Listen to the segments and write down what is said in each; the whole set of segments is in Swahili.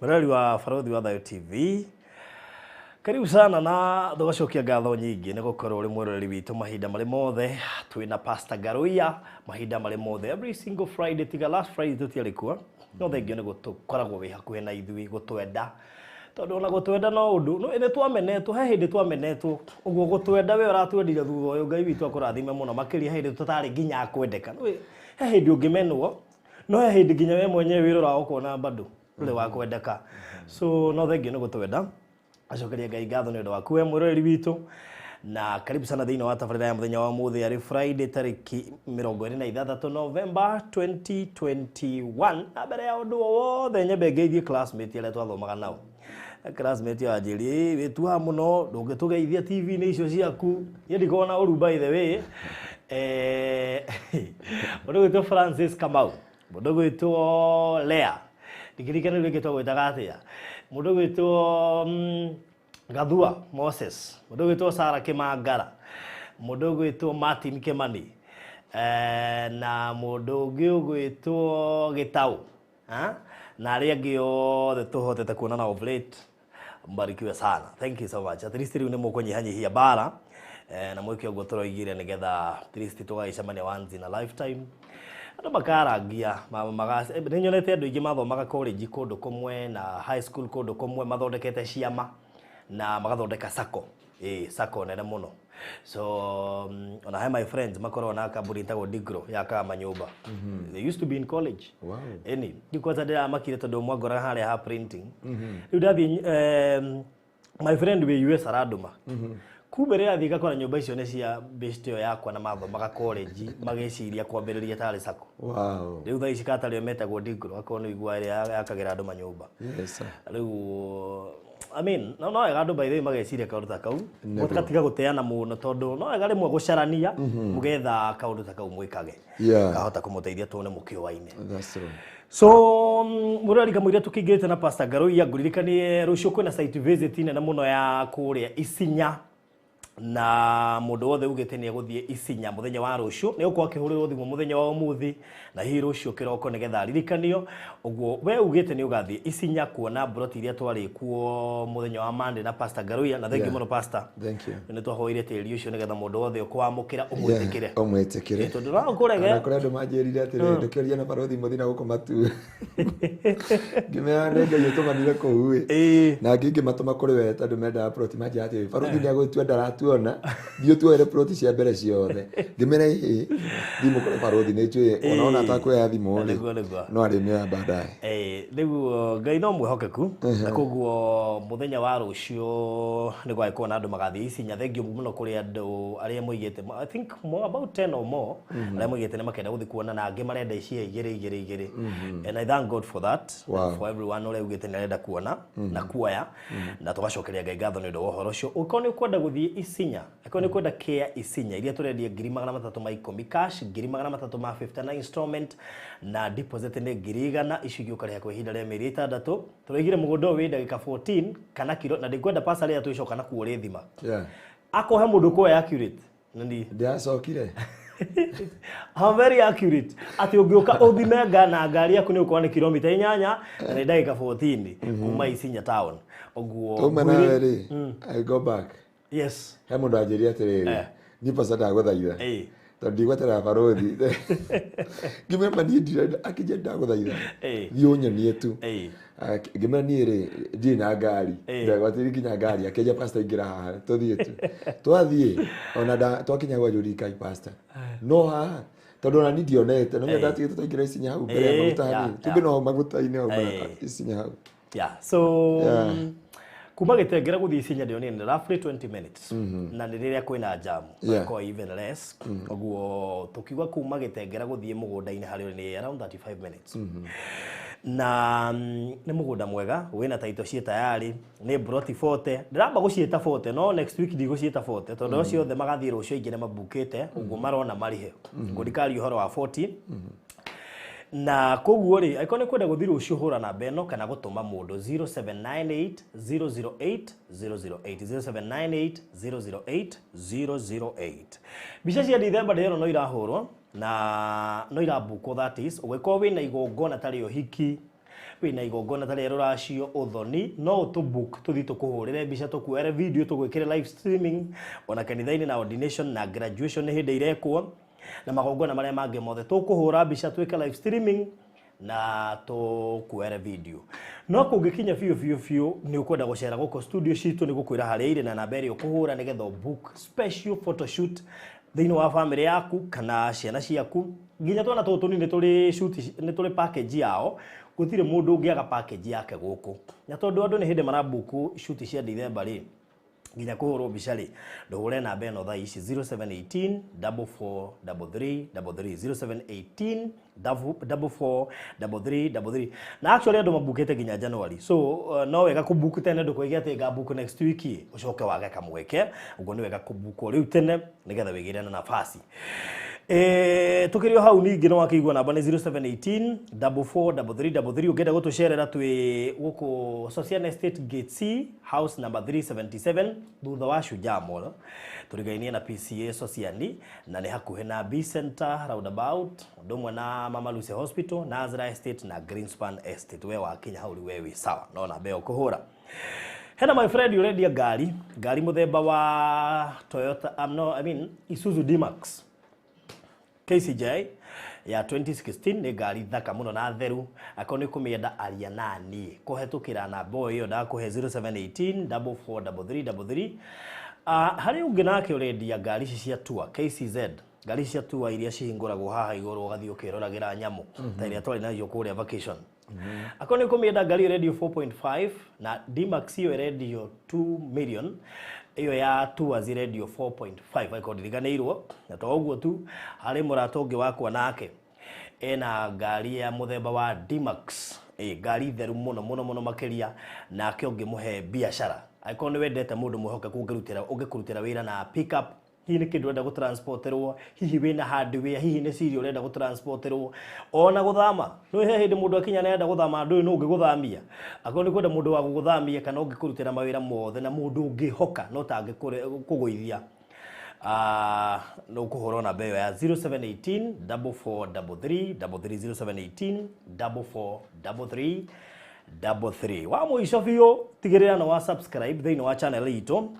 Murari wa Barothi wa Thayo TV. Karibu sana na tugacokia ngatho nyingi ni gukorwo uri mwiroreri witu mahinda mari mothe twina Pastor Garuia mahinda mari mothe every single Friday tiga last Friday tutiari kuo no thengio ni gutukoragwo wi hakuhe na ithui gutwenda tondu na gutwenda no undu no ene twamenetwo he hindi twamenetwo uguo gutwenda we uratwendire thutha uyu Ngai witu akurathime muno makiria hindi tutari nginya kwendeka no he hindi ungimenwo no he hindi nginya we mwenyewe wirora ukona bado ule wa kwendeka so no thengio ni gutwenda acokeria Ngai ngatho ni undu waku we mwiroreri witu na karibu sana thini wa tabarĩra ya muthenya wa muthi ari Friday tariki 26 November 2021 na mbere ya undu wothe nyambe ngeithie classmate ile twathomaga nao classmate ya njiri witua muno ndungitugeithia TV ni icio ciaku yendi kona uru by the way mundu gwitwo Francis Kamau mundu gwitwo Lea ndikirikana rwikitwo gwitaga atia mundu gwitwo Gathua Moses mundu gwitwo Sara Kimangara mundu gwitwo Martin Kimani na mundu gwitwo Gitau na aria angi othe tuhotete kuonana of late mbarikiwe sana thank you so much at least riu ni mukunyihanyihia bara na mwiki ogwo turoigire nigetha at least tugaicamania once in a lifetime andu makarangia magase ninyonete andu ingi mathomaga college kundu kumwe na high school kundu kumwe mathondekete ciama na magathondeka sako sako nene muno so on I my friends makoro na kaburi ntago digro ya kama nyumba they used to be in college wow any because they makire tondu mwagora hali ha printing you dathi my friend we US araduma kubere athika kwa nyumba icio ne cia bestio yakwa na mathomaga college mageciria kwambiriria tari sako wow riu thaici katari metagwo digro akona igwa ile yakagira andu manyumba yes sir riu I mean no ega by the way mageciria kaundu ta kau mutakatiga guteana muno tondu no ega rimwe gucarania mugetha kaundu ta kau mwikage kahota kumuteithia tuone mukiowaine that's true so murari kamwira tukigite na Pastor Garuia nguririkanie rucio kwina site visit na muno ya kuria Isinya na mundu wothe ugite ni eguthie Isinya muthenya wa rucio ni ukwa kihurirwo thimu muthenya wa umuthi na hi rucio kiroko nigetha ririkanio uguo we ugite ni ugathie Isinya kuona broti iria twari kuo muthenya wa Monday na Pastor Garuia na thank you muno pastor thank you ni twahoire tiri ucio nigetha mundu wothe ukwamukira umwitikire tondu no kurege na kuri andu manjirire atiri ndukiria na Barothi muthina guko matu ngimea ngai utumanire kuu na ngingi matuma kuri we tondu menda broti manjira ati Barothi ni agutwa ndaratuona dio tuere broti cia mbere ciothe ngimera hi thimu kuri Barothi ni njui onaona atakwe thimu no ari me baadaye riu ngai no mwihokeku na koguo muthenya wa rucio ni gwaiko na andu magathie Isinya thengio muno kuri andu aria muigite I think more about 10 or more aria muigite ni makenda guthi kuona na angi marenda icia igiri and I thank God for that for everyone ore ugite ni arenda kuona na kuoya na tugacokeria ngai ngatho ni undu wa uhoro ucio ukoni ukwenda guthie Isinya akoni kwenda care Isinya iria turendia 310 cash 350 installment na deposit ni 100 icigio kare kwa ihinda rĩa mĩeri 6 tũraigire mũgũnda wi ndagika 14 kana kilo na ndikwenda pasa rĩa tũicoka na kuo rĩthima akohe mũndũ kwa accurate nani ndiacokire I'm very accurate ati ũngĩũka ũthime na ngari yaku nĩ ũkona kilomita 8 na nĩ ndagika 14 kuma Isinya town ũguo tũmena I go back yes he mũndũ anjĩria atĩrĩrĩ ni pasa ndagũthaitha tondu gwetera Barothi ngimema ni ndirenda akije ndagũthaitha thiũ nyonie tu ngimema ni rĩ ndi na ngari ndagwatiri kinya ngari akeja pastor ingira haha tuthie tu twathie ona twakinya gwa juri kai pastor no haha tondu na ni ndionete no ndati tutaingira Isinya hau mbere ya magutani tumbe no magutaini hau Isinya hau so kuma gitengera guthii Isinya ndio ni roughly 20 minutes na riria kwina jam ko even less oguo tukigwa kuma gitengera guthii mugunda-ini hari ni around 35 minutes na ni mugunda mwega wina taito cie tayari ni broti 40 ndiramba gucieta 40 no next week ndigucieta 40 tondu cio the magathii rucio ingine mabukite uguo marona marihe ngurikari uhoro wa 40 na koguo ri aikone kwenda guthii rucio hura namba eno kana gutuma mundu 0798 008 008 0798 008 bica cia December ndero no irahurwo na no irabuko that is ugeko wina igongona tari uhiki wina igongona ta rero racio uthoni no utubook tuthi tukuhurire mbica tukuere video tugwikire live streaming ona kanitha-ini na ordination na graduation hindi irekwo na magongona maria mangi mothe tukuhura mbica twike live streaming na tukuere video no kungikinya fiu ni ukwenda gucera guko studio citu ni gukwira harire na namba iri ukuhura nigetha book special photo shoot thini wa family yaku kana ciana ciaku nginya twana tutu ni tuli shoot ni tuli package yao gutire mundu ungiaga package yake guku na tondu andu ni hindi marabuku shoot cia December ri nginya kuhurwo mbica ri nduhure namba eno thaa ici 0718 4433 0718 4433 na actually andu mabukite nginya January so no wega kubuku tene ndukoigia ati ngabuku next week ucoke wage kamweke ugo ni wega kubuku riu tene nigetha wigire na nafasi tukirio hau ningi no wakigwa namba ni 0718 4433 ugenda gutucerera twi guku Social Estate Gate C house number 377 thutha wa Shujaa Mall turigainie na PCA Sociani na ni hakuhe na B Center roundabout ndomwe na Mama Lucy Hospital Nazara Estate na Greenspan Estate we wa Kenya hauri wewe sawa no na beo kuhura hena my friend already gari muthemba wa Toyota Isuzu D-Max KCJ ya 2016 ni gari thaka muno na theru akoni kumienda aria nani kuhetukira namba iyo da kuhe 0718 4433 hari ungi nake urendia gari cia tour KCZ gari cia tour iria cihinguragwo haha iguru gathio kiroragira nyamu ta iria twari nayo kuria vacation akoni kumienda gari radio 4.5 na D-Max iyo radio 2 million iyo ya tours radio 4.5 ikodiriganirwo na to uguo tu hari muratongi wakwa nake ena gari ya muthemba wa D-Max gari theru muno makiria na kiongi muhe biashara aikoni wendete mundu muhoke ungirutira wira na pickup hihi ni kindu urenda gutransporterwo hihi wina handu wia hihi ni siri urenda gutransporterwo ona guthama no he hindi mundu akinya nenda guthama ndu no ungiguthamia akoni kwenda mundu wa guguthamia kana ungikurutira mawira mothe na mundu ungihoka no tangi kuguithia no kuhoro na beyo ya 0718 4433 0718 4433 wa muico biu tigirira na wa subscribe thini wa channel itu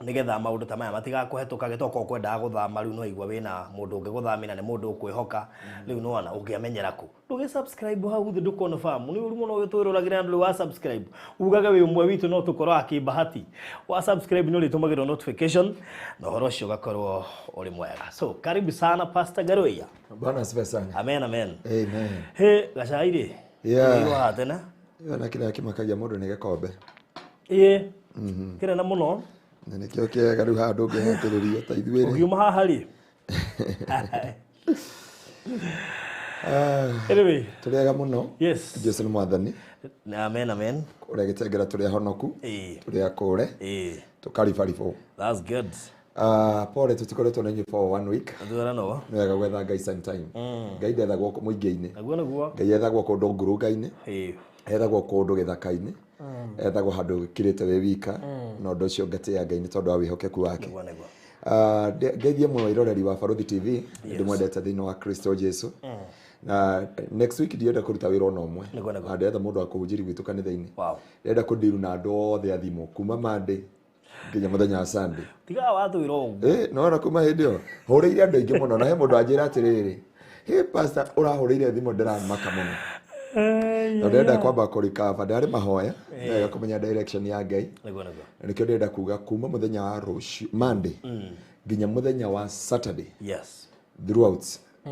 nigetha maundu ta maya matiga kuhetuka gitoko kwenda guthama riu no igwa wina mundu ungiguthamina ni mundu ukwihoka riu no ona ungiamenyera ku nduge subscribe hau thu confirm ni uru muno witwiruragira andu wa subscribe ugaga wi umwe witu no tukoro akibahati wa subscribe no ritumagirwo notification na horo cio gakorwo uri mwega so karibu sana Pastor Garoia bwana asifiwe sana amen amen he gacairi yeah ni wa tena na kila kimakagia mundu ni gakombe kire na muno nene kio kiega riu handu ngihatiririo ta ithuire ugiuma haha ri anyway turiega muno yes Jesu ni mwathani amen uria gitengera turia honoku turia kure tukaribaribwo that's good pole tutikoretwo na inyu for 1 week ndura no nwega gwetha ngai sometime ngai ndethagwo muingi-ini naguo ngai ethagwo kundu ngurunga-ini ethagwo kundu githaka-ini ethagwo handu kirite we wika na undu ucio ngatia ngai ni tondu wa wihokeku wake ngeithie muno iroreri wa Baruthi TV ndimwendete thini wa Kristo Jesu na next week ndienda kuruta wira ona umwe ndenda mundu wa kuhunjiri gwitu kanitha-ini ndenda kundiru na andu othe athimu kuma Monday nginya muthenya wa Sunday tiga wathwira ugu no na kuma hindi yo huriire andu aingi muno na he mundu anjira atiriri pastor urahuriire thimu ndiramaka muno ndenda kwamba kurikava ndari mahoya ndenda kumenya direction ya Ngai nikio ndenda kuga kuma muthenya wa rucio Monday nginya muthenya wa Saturday throughout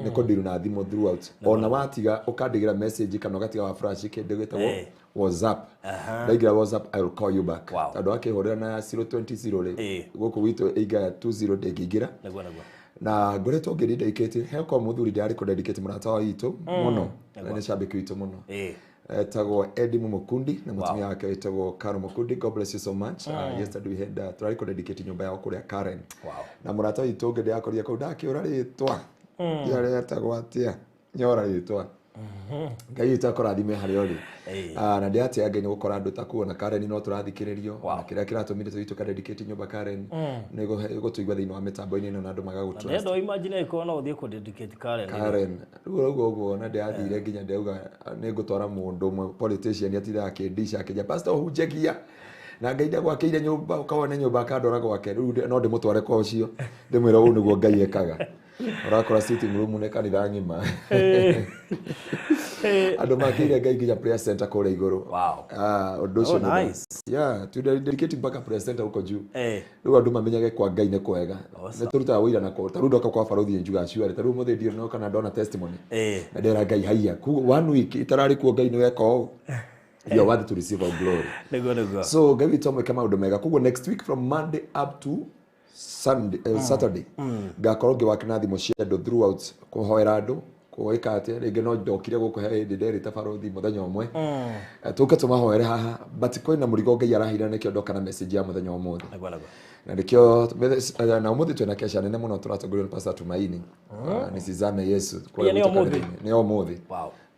niko ndiru na thimu throughout ona watiga ukandigira message kana ugatiga wa flash kinde gwetagwo WhatsApp ndaigira WhatsApp I will call you back tondu akihurira na 020 ri guku witu iga 20 ndingigira na ngoretwo ngirindicate heko muthuri ndari ku dedicate murata wa itu muno na shabiki witu muno etagwo Eddie Mukundi na mutumia wake etagwo Karo Mukundi. God bless you so much. Yesterday we had try to dedicate nyumba yao kuria Karen na murata witu ngende akoria kau ndakiura ritwa yare etagwo atia nyora ritwa Ngai itakũrathime harĩa ũrĩ. Na ndĩatia Ngai nĩ gũkora andũ ta kuona Karen no tũrathikĩrĩrio na kĩrĩa kĩratũmire tũthiĩ tũkadedicate nyũmba Karen nĩ gũtũigua thĩinĩ wa mĩtambo-inĩ ĩno na andũ magagũtrust. Ndio imagine ĩkorwo no ũthiĩ kũdedicate Karen. Rĩu ũguo na ndĩathire nginya ndauga nĩ ngũtwara mũndũ ũmwe politician atira akĩndisha akĩnja pastor hunjagia na Ngai ndagwakĩire nyũmba ũkawone nyũmba akandora gwake rĩu no ndĩmũtware kwa ũcio ndĩmwĩra ũũ nĩguo Ngai ekaga. Urakora sitting room nĩ kanitha ng'ima. Andũ makĩire Ngai nginya prayer center kũrĩa igũrũ. Ũndũ ũcio nice. To dedicate mpaka prayer center huko juu. Rĩu andũ mamenyage kwa Ngai nĩ kwega. Nĩ tũrutaga wĩra na tarũ ndoka kwa barothi njuga aciarĩ tarũ mũthĩ ndio no kana ndona testimony. Na ndera Ngai haiya. 1 week itararĩ kuo Ngai nĩ weka ũũ. You are worthy to receive all glory. So Ngai witũ kama ũndũ mega. Kugo next week from Monday up to Saturday ngakorwo ngĩwakina thimo cia andũ throughout kũhoera andũ kũgĩka atĩ rĩngĩ no ndokire gũkũ he hĩndĩ nderĩte barothi mũthenya ũmwe tũke tũmahoere haha but kwĩna mũrigo Ngai arahira nĩkĩo ndoka na message ya mũthenya ũmũthĩ na nĩkĩo na ũmũthĩ twĩna kesha nene mũno tũratongorio nĩ Pastor Tumaini nisizame Yesu nĩ ũmũthĩ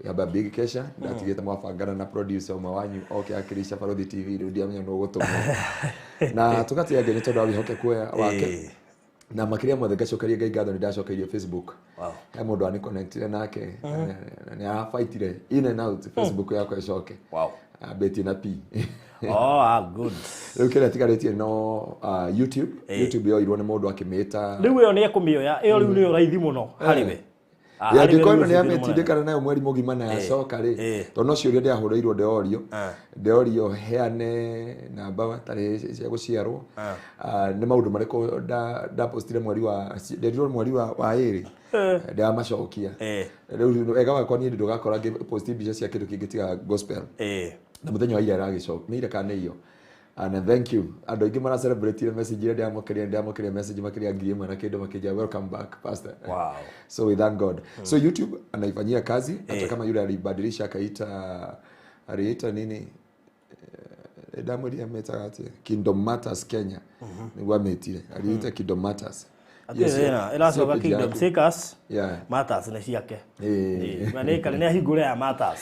yaba big kesha ndatigĩte mwabangana na producer ũmwe wanyu oke akirisha Barothi TV rĩu ndiamenya no gũtũmwo na tũgatiga Ngai nĩ tondũ wa wĩhokeku wake na makĩria mothe ngacokeria Ngai ngatho nĩ ndacokeirio Facebook he mũndũ ani connectire nake nĩ afaitire in and out Facebook yakwa icoke beti na p good rĩu kĩrĩa tigarĩtie no YouTube yo irwo nĩ mũndũ akĩmĩta rĩu ĩyo nĩ ekũmĩoya ĩyo rĩu nĩ raithi mũno harĩ we ngĩkorwo nĩ ametindĩkana nayo mweri mũgima na yacoka rĩ tondũ no ciũria ndĩahũrĩirwo ndeorio heane namba tarĩ cia gũciarwo nĩ maũndũ marĩkũ ndapostire mweri wa ĩrĩ ndamacokia rĩu wega wakwa niĩ ndũgakora ngĩposti mbica cia kĩndũ kĩngĩ tiga gospel na mũthenya wa ira aragĩcoka nĩ ire kana iyo and thank you andũ aingĩ mara celebrate message ile ndiamũkĩria message makĩria ngiri ĩmwe na kĩndũ makĩja welcome back pastor so we thank God so YouTube anaifanyia kazi hata kama yule alibadilisha aliita nini ndamwĩria metaga atĩ Kingdom Matters Kenya nĩguo ametire aliita Kingdom Matters ĩracoka Kingdom Seekers Matters nĩ ciake nĩ nĩ ahingũre ya Matters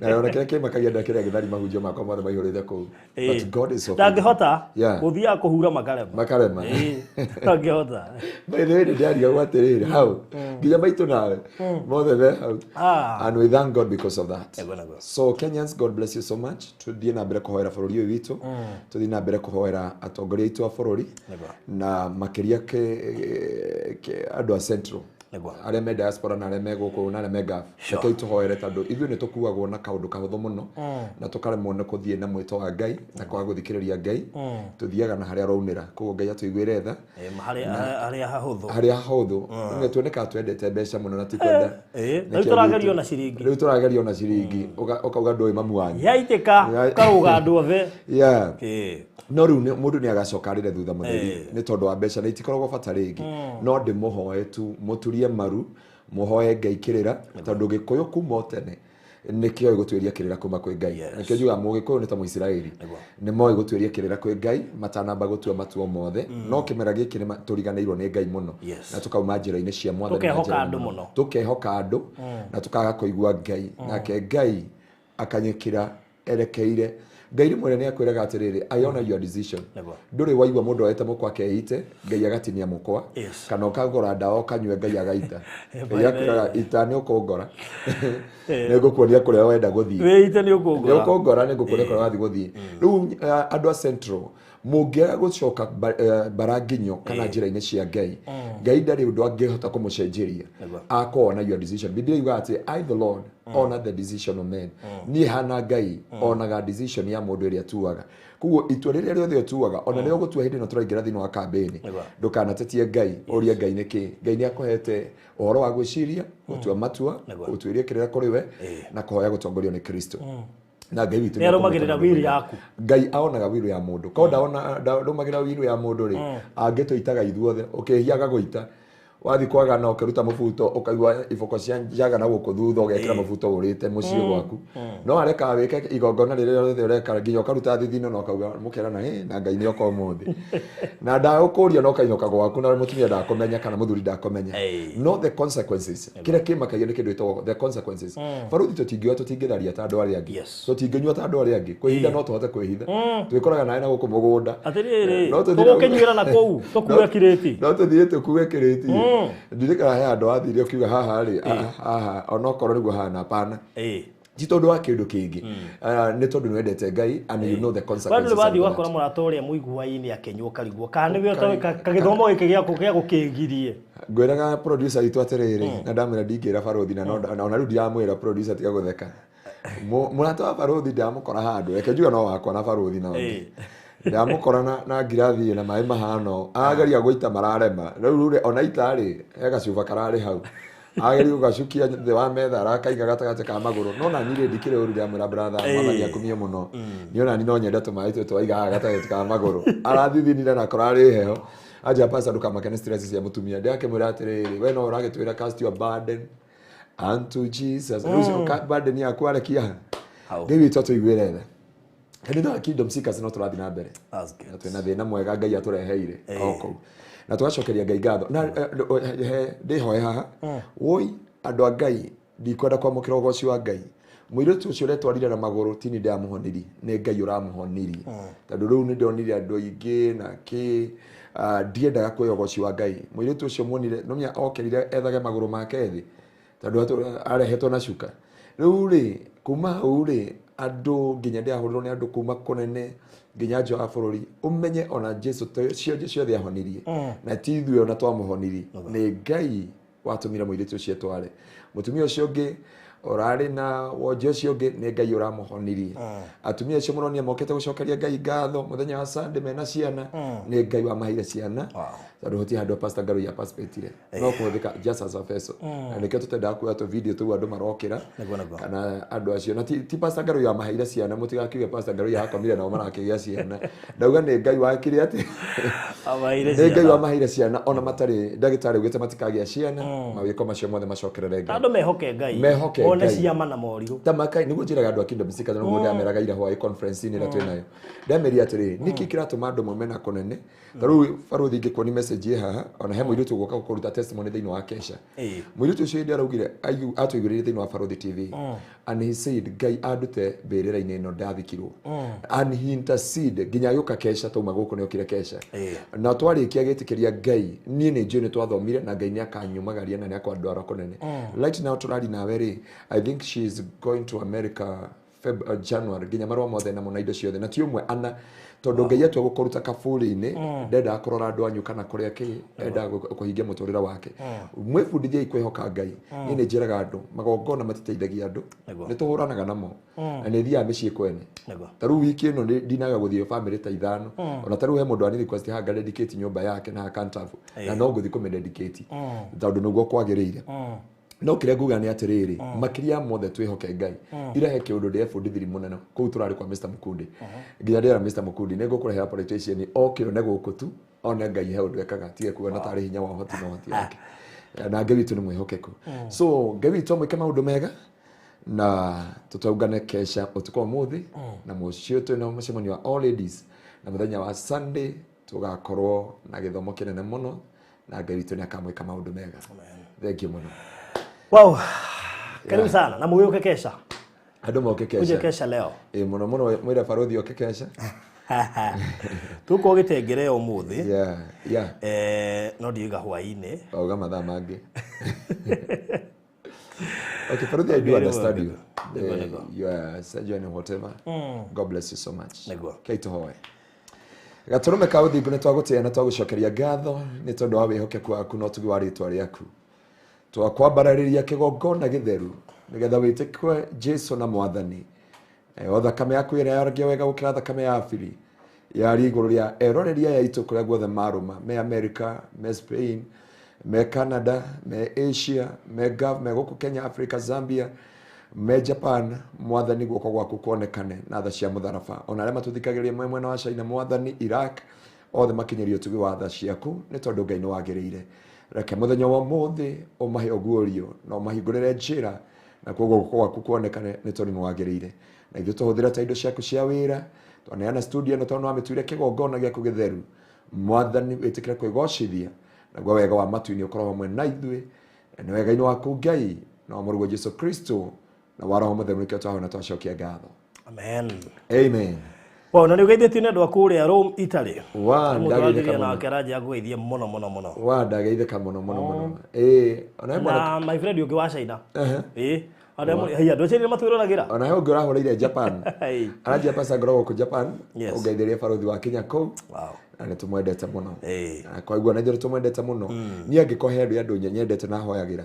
na ona kĩrĩa kĩmakagia ndakĩrĩa gĩthari mahunjio makwa mothe maihũrĩte kũu but God is so ndangĩhota gũthiaga kũhura makarema ndangĩhota by the way ndĩariga gwatirĩrĩ hau nginya maitũ nawe mothe be hau and we thank God because of that so Kenyans God bless you so much tuthiĩ na mbere kũhoera bũrũri ũyũ witũ tuthiĩ na mbere kũhoera atongoria aitũ a bũrũri na makĩria andũ a Central arĩa me diaspora na arĩa me gũkũ na arĩa me gaf reke tũhoere tondũ ithuĩ nĩ tũkuagwo na kaũndũ kahũthũ mũno na tũkaremwo nĩ gũthiĩ na mwĩto wa Ngai na kwaga gũthikĩrĩria Ngai tuthiaga na harĩa raunĩra koguo Ngai atũiguĩre tha harĩa hahũthũ nĩ tuoneka twendete mbeca mũno na ti kwenda rĩu tũragerio na ciringi ũkauga ndũĩ mamu wanyu yaitĩka karũga andũ othe no rĩu mũndũ nĩ agacoka rĩre thutha mũtheri nĩ tondũ wa mbeca na itikoragwo bata rĩngĩ no ndĩmũhoe tu mũturie maru mũhoe Ngai kĩrĩra tondũ Gĩkũyũ kuma tene nĩkĩo gũtuĩria kĩrĩra kuma kwĩ Ngai nĩkĩo njugaga Mũgĩkũyũ nĩ ta Mũisiraeli nĩ moĩ gũtuĩria kĩrĩra kwĩ Ngai matanamba gũtua matuo mothe no kĩmera gĩkĩ nĩ tũriganĩirwo nĩ Ngai mũno na tũkauma njĩra-inĩ cia Mwathani tũkehoka andũ na tũkaga kũigua Ngai nake Ngai akanyĩkĩra erekeire Ngai rĩmwe nĩ akwĩraga atĩrĩrĩ I honor your decision ndũrĩ waigua mũndũ oete mũkwa keite Ngai agatinia mũkwa kana ũkagora ndawa ũkanyue Ngai agaita Ngai akwĩraga ita nĩ ũkũngora nĩ ngũkuonia kũrĩa wenda gũthiĩ wĩite nĩ ũkũngora nĩ ngũkuonia kũrĩa wathiĩ gũthiĩ rĩu andũ a Central mũngĩaga gũcoka baranginyo kana njĩra-inĩ cia Ngai Ngai ndarĩ ũndũ angĩhota kũmũcenjeria akona your decision Biblia yuga atĩ I the Lord honor the decision of men niĩ hana Ngai onaga decision ya mũndũ ĩrĩa atuaga koguo itua rĩrĩa rĩothe ũtuaga ona rĩo gũtua hĩndĩ ĩno tũraingĩra thĩinĩ wa kambĩni ndũkanatetie Ngai ũrĩa Ngai nĩ kĩ Ngai nĩ akũhete ũhoro wa gwĩciria gũtua matua gũtuĩria kĩrĩra kũrĩ we na kũhoya gũtongorio nĩ Kristo na Ngai witũ nĩ arũmagĩrĩra wiru yaku Ngai aonaga wiru ya mũndũ ko ndaona ndũmagĩrĩra wiru ya mũndũ rĩ angĩtũitaga ithuothe ũkĩhiaga gũita wathi kwaga na ukiruta mubuto ukaigwa iboko cia njaga na guku thutha ugekira mubuto urite mucie gwaku no areka wike igongona riria rothe ureka nginya ukaruta thithino na ukauga mukera na ngai ni oko muthi na ndagukuria no kainoka gwaku na mutumia ndakomenya kana muthuri ndakomenya no the consequences kira kimakagia ni kindu ito the consequences baruthi tutingiraria ta andu aria angi tutinginywa ta andu aria angi kwihitha no tuhote kwihitha twikoraga nae na guku mugunda atiriri tugukinyira na kou tukuwe kiriti no tuthie tukuwe kiriti ndirikana he andu athire ukiuga haha ri haha ona korwo niguo hana pana ti tondu wa kindu kingi ni tondu niwendete Ngai and you know the consequences bado wathi wakora murato uria muiguaini akenywo karigwo kana niwe kagithomo giki gia gukigirie ngwiraga producer itu atiriri na ndamira ndingira baruthi na ona riu ndiramwira producer tiga gutheka murato wa baruthi ndamukora handu reke njuga no wakwa na baruthi na ndamukora na ngirathi na mai mahano ageria guita mararema riu ona itari ega cuba karari hau ageri ugacukia the wa metha arakaiga gatagate ka maguru no na nire ndikire uru ndamwira brother mwathani akumie muno niona ni no nyenda tumai twaiga gatagate ka maguru arathithinire na korari heho aja pasa nduka makene stress cia mutumia ndake mwira atiriri we no uragitwira cast your burden unto Jesus no burden ya kwarekia ngiwi toto igwire tha kanitha kingdom seekers no turathi na mbere twina thina mwega Ngai atureheire oko na twacokeria Ngai ngatho na ndihoe haha woi andu a Ngai ndikwenda kwamukira ugoci wa Ngai muiritu ucio retwarire na maguru tini ndamuhoniri ni Ngai uramuhoniri tondu riu ni ndonire andu aingi na ki ndiendaga kuoya ugoci wa Ngai muiritu ucio muonire nomia okerire ethage maguru make thi tondu arehetwo na cuka riu ri kuma hau ri andu nginya ndiahurirwo ni andu kuma kunene nginya nja wa bururi umenye ona Jesu ciothe ahonirie na ti ithuĩ ona twamuhonirie ni Ngai watumire muiritu ucio tware mutumia ucio ungi orari na wonje ucio ungi ni Ngai uramuhonirie atumia acio muronia mokete gucokeria Ngai ngatho muthenya wa Sunday mena ciana ni Ngai wa maheire ciana tondu hoti handu Pastor Garuya perspective no kuthika just as a vessel na nikio tutenda kuya to video tu andu marokira kana andu acio na ti Pastor Garuya maheire ciana mutigakiuge Pastor Garuya hakomire nao marakigia ciana ndauga ni Ngai wakire ati ni Ngai wa maheire ciana ona matari ndagitari ugite matikagia ciana mawiko macio mothe macokerere Ngai andu mehoke Ngai ona ciama na moriru tamakai niguo njiraga andu akindom seekers no mundu ameraga ira hwa conference ni ratwe nayo ndameria atiri niki kiratuma andu momena kunene taru baruthi ngikoni message haha ona he muiritu guka kuruta testimony thiini wa kesha muiritu ucio ndi araugire atuigurire thiini wa Baruthi TV and he said Ngai andute mbirira-ini ino ndathikirwo and he intercede nginya yuka kesha tuma guku ni okire kesha na twarikia gitikiria Ngai nie ni njuni twathomire na Ngai ni akanyumagaria na ni akwadwara kunene right now turari nawe ri I think she is going to America January nginya marwa mothe na mona indo ciothe na ti umwe ana tondu Ngai atwa gukuruta kaburi-ini ndenda kurora andu anyu kana kuria ki enda kuhingia muturira wake mwifundithie ikwehoka Ngai ni njiraga andu magongona matiteithagia andu ni tuhuranaga namo na ni thia micii kwene taru wiki ino ndinaga guthio family ta ithano ona taru he mundu ani request ha dedicate nyumba yake na account na no guthi ku dedicate tondu nugo kwagirire no kire nguga ni atiriri makiria mothe twihoke Ngai irahe kiundu ndi efundithiri munene kuu turari kwa Mr Mukundi nginya ndera Mr Mukundi nego kurehera politician okiro nego gukutu ona Ngai he undu ekaga tie kuga na tari hinya wa hoti na hoti yake na Ngai witu ni mwihokeku so Ngai witu mwike maundu mega na tutaungane kesha utuko muthi na mucio tu na mucemanio wa all ladies na muthenya wa Sunday tugakorwo na githomo kinene muno na Ngai witu ni akamwika maundu mega thank you muno. Wow. Karibu sana. Na muwe kesha. Ado mo kesha. Uje kesha leo. Muno muno mwira Baruthi kesha. Tuko gitengere umuthi. Yeah. No ndiga hwaini. Oga mathaa mangi. Okay, Baruthi, I do understand you. You are surgeon and whatever. God bless you so much. Kaito hoe. Gaturume ka uthi ngune twagutia na twagucokeria ngatho ni tondu wa wihokeku waku no tugi wa ritwa riaku. Twakwambarariria kigongona githeru nigetha witikwe Jesu na Mwathani o thakame yaku ira yargia wega gukira thakame ya Abili yari iguru ria eroreria ya itu kuria guothe maruma me America me Spain me Canada me Asia me Gulf me guku Kenya Africa Zambia me Japan Mwathani guoko gwaku kuonekane na tha cia mutharaba ona aria matuthikagiria mwena wa China Mwathani Iraq othe makinyerio tugi wa tha ciaku ni tondu Ngai ni wagirire reke muthenya wa muthi umahe oguorio no mahingurire njira na koguo gwaku kuonekane ni tondu ni wagirire na ithu tuhuthira ta indo ciaku cia wira twaneana studio no tondu amitwire kigongona giaku githeru mwathani witikire kwigocithia na gwa wega wa matu-ini ukorwo hamwe na ithui ni wega-ini waku Ngai na murugo Jesu Kristo na waro mutheru nikio twahona twacokia ngatho. Amen. Amen. Wow, na ni ugeithĩtie nĩ andũ a kũrĩa Rome, Italy. Ndageithĩka na kĩranja ngũgeithie mũno. Ndageithĩka mũno. Na my friend ũngĩ wa China. Andũ acio matwĩroragĩra. Ona he ũngĩ ũrahũrĩire Japan. Aranjia pasa ngoragwo kũ Japan. Ũgeithĩrie barothi wa Kenya kũu. Wow. Na nĩtũmwendete mũno. Kwa hivyo najua nĩtũmwendete mũno. Niĩ angĩkorwo he andũ nyendete na hoyagĩra.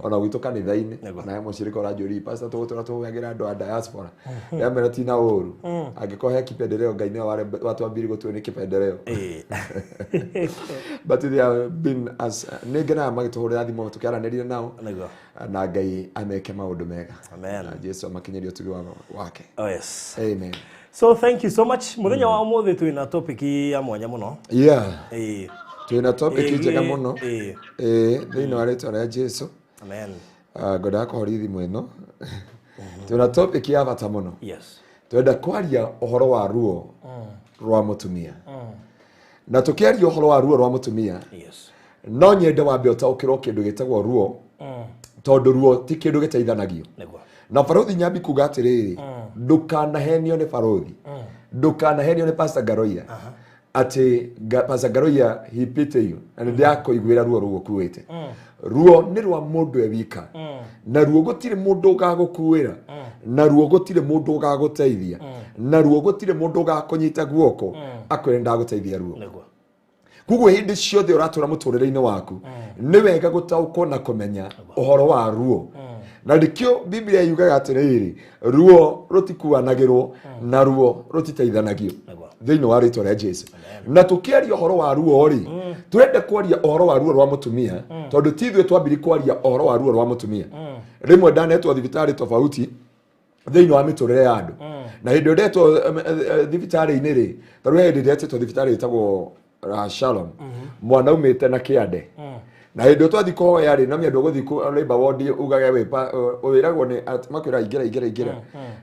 Ona gwitũ kanitha-inĩ. Ona he mũcirika ũranjũria pastor tũgũtũra tũhoyagĩra andũ a diaspora. Yamera ti na ũru. Angĩkorwo he kipendeleo Ngai nĩ watwambire gũtuo nĩ kipendeleo. But they have been as nĩngenaga magĩtũhũrĩra thimũ tũkĩaranĩria nao. Na Ngai ameke maũndũ mega. Amen. Na Jesu amakinyerie ũtugi wake. Oh yes. Amen. So thank you so much. Muthenya wa umuthi twina topic ya mwanya muno. Twina topic njega muno. Thĩinĩ wa rĩĩtwa rĩa Jesu. Amen. Ngoda kũhorithi mweno. Twina topic ya bata muno. Yes. Twenda kwaria ũhoro wa ruo rwa mũtumia. Na tukiaria ũhoro wa ruo rwa mũtumia. Yes. No nyende wambe ũtaũkĩrwo kĩndũ gĩtagwo ruo. Tondũ ruo ti kĩndũ gĩteithanagio. Na barothi nyambi kuga atĩrĩrĩ, ndũkanahenio nĩ barothi, ndũkanahenio nĩ Pastor Garoia atĩ Pastor Garoia he pity you na nĩndakũiguĩra ruo rũu ũkuĩte. Ruo nĩ rwa mũndũ ewika, na ruo gũtirĩ mũndũ ũgagũkuĩra, na ruo gũtirĩ mũndũ ũgagũteithia, na ruo gũtirĩ mũndũ ũgakũnyita guoko akwĩre ndagũteithia ruo. Kuguo hindi ciothe ũratũra mũtũrĩre-inĩ waku nĩ wega gũtaũkwo na kũmenya ũhoro wa ruo. Na ndikio Biblia yugaga atĩrĩrĩ, ruo rũtikuanagĩrwo na ruo rũtiteithanagio thĩinĩ wa rĩĩtwa rĩa Jesu. Na tũkĩaria ũhoro wa ruo rĩ, twende kwaria ũhoro wa ruo rwa mũtumia tondũ ti ithuĩ twambire kwaria ũhoro wa ruo rwa mũtumia. Rĩmwe ndanetwo thibitarĩ tofauti thĩinĩ wa mĩtũrĩre ya andũ, na hĩndĩ ndetwo thibitarĩ-inĩ rĩ, tarĩu hĩndĩ ndetĩtwo thibitarĩ ĩtagwo Shalom, mwana umĩte na kĩande. Na hĩndĩ twathi kũhoya rĩ, na mĩandũ gũthi labor ward ugage wĩragwo nĩ makwĩra ingĩra.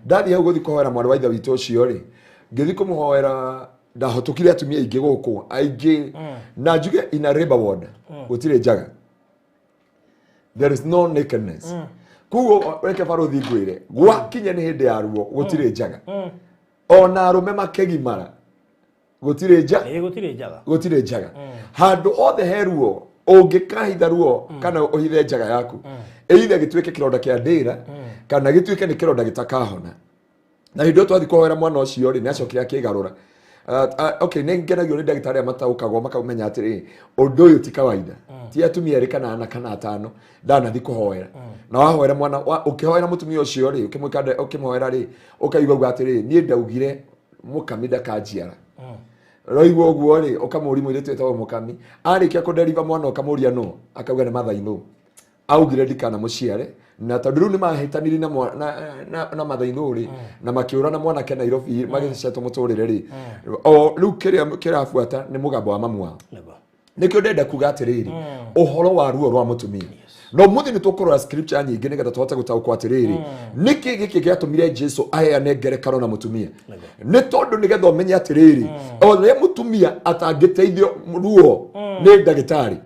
Ndathi hau gũthi kũhoera mwana wa ithe witũ ũcio rĩ, ngĩthi kũmũhoera ndahotukire atumia aingĩ gũkũ aingĩ na njuge in a labor ward gũtirĩ njaga, there is no nakedness. Kuguo reke barothi ngwĩre gwakinya nĩ hĩndĩ ya ruo gũtirĩ njaga, ona arũme makegimara gũtirĩ njaga. Handũ othe he ruo ũngĩkahitha ruo kana ũhithe njaga yaku, either gĩtuĩke kĩronda kĩa ndĩra kana gĩtuĩke nĩ kĩronda gĩtakahona. Na hĩndĩ twathi kũhoera mwana ũcio rĩ, nĩacokire akĩgarũra. Okay, nĩ ngenagio nĩ ndagĩtarĩ arĩa mataũkagwo makamenya atĩrĩ, ũndũ ũyũ ti kawaida, ti atumia erĩ kana ana kana atano ndanathi kũhoera. Na wahoera mwana ũkĩhoera mũtumia ũcio rĩ, ũkĩmũhoera rĩ, ũkaigua atĩrĩ, niĩ ndaugire mũkami ndakanjiara. Roigwo ũguo rĩ, ũkamũri mũirĩtu wĩtagwo mũkami, arĩkia kũnderiva mwana ũkamũria nũ, akauga nĩ Mathainũ. Augire ndikana mũciare, na tondũ rĩu nĩ mahĩtanire na Mathainũ rĩ, na makĩũrana mwanake Nairobi magĩcetwo mũtũrĩre rĩ, o rĩu kĩrabuata nĩ mũgambo wa mamu wao. Nĩkĩo ndenda kuga atĩrĩrĩ, ũhoro wa ruo rwa mũtumia. No mũthĩ nĩ tũkũrora scripture nyingĩ nĩgetha tũhote gũtaũkwo atĩrĩrĩ, nĩkĩ gĩkĩ gĩatũmire Jesu aheane ngerekano na mũtumia. Nĩ tondũ nĩgetha ũmenye atĩrĩrĩ, o rĩrĩa mũtumia atangĩteithio ruo nĩ ndagĩtarĩ.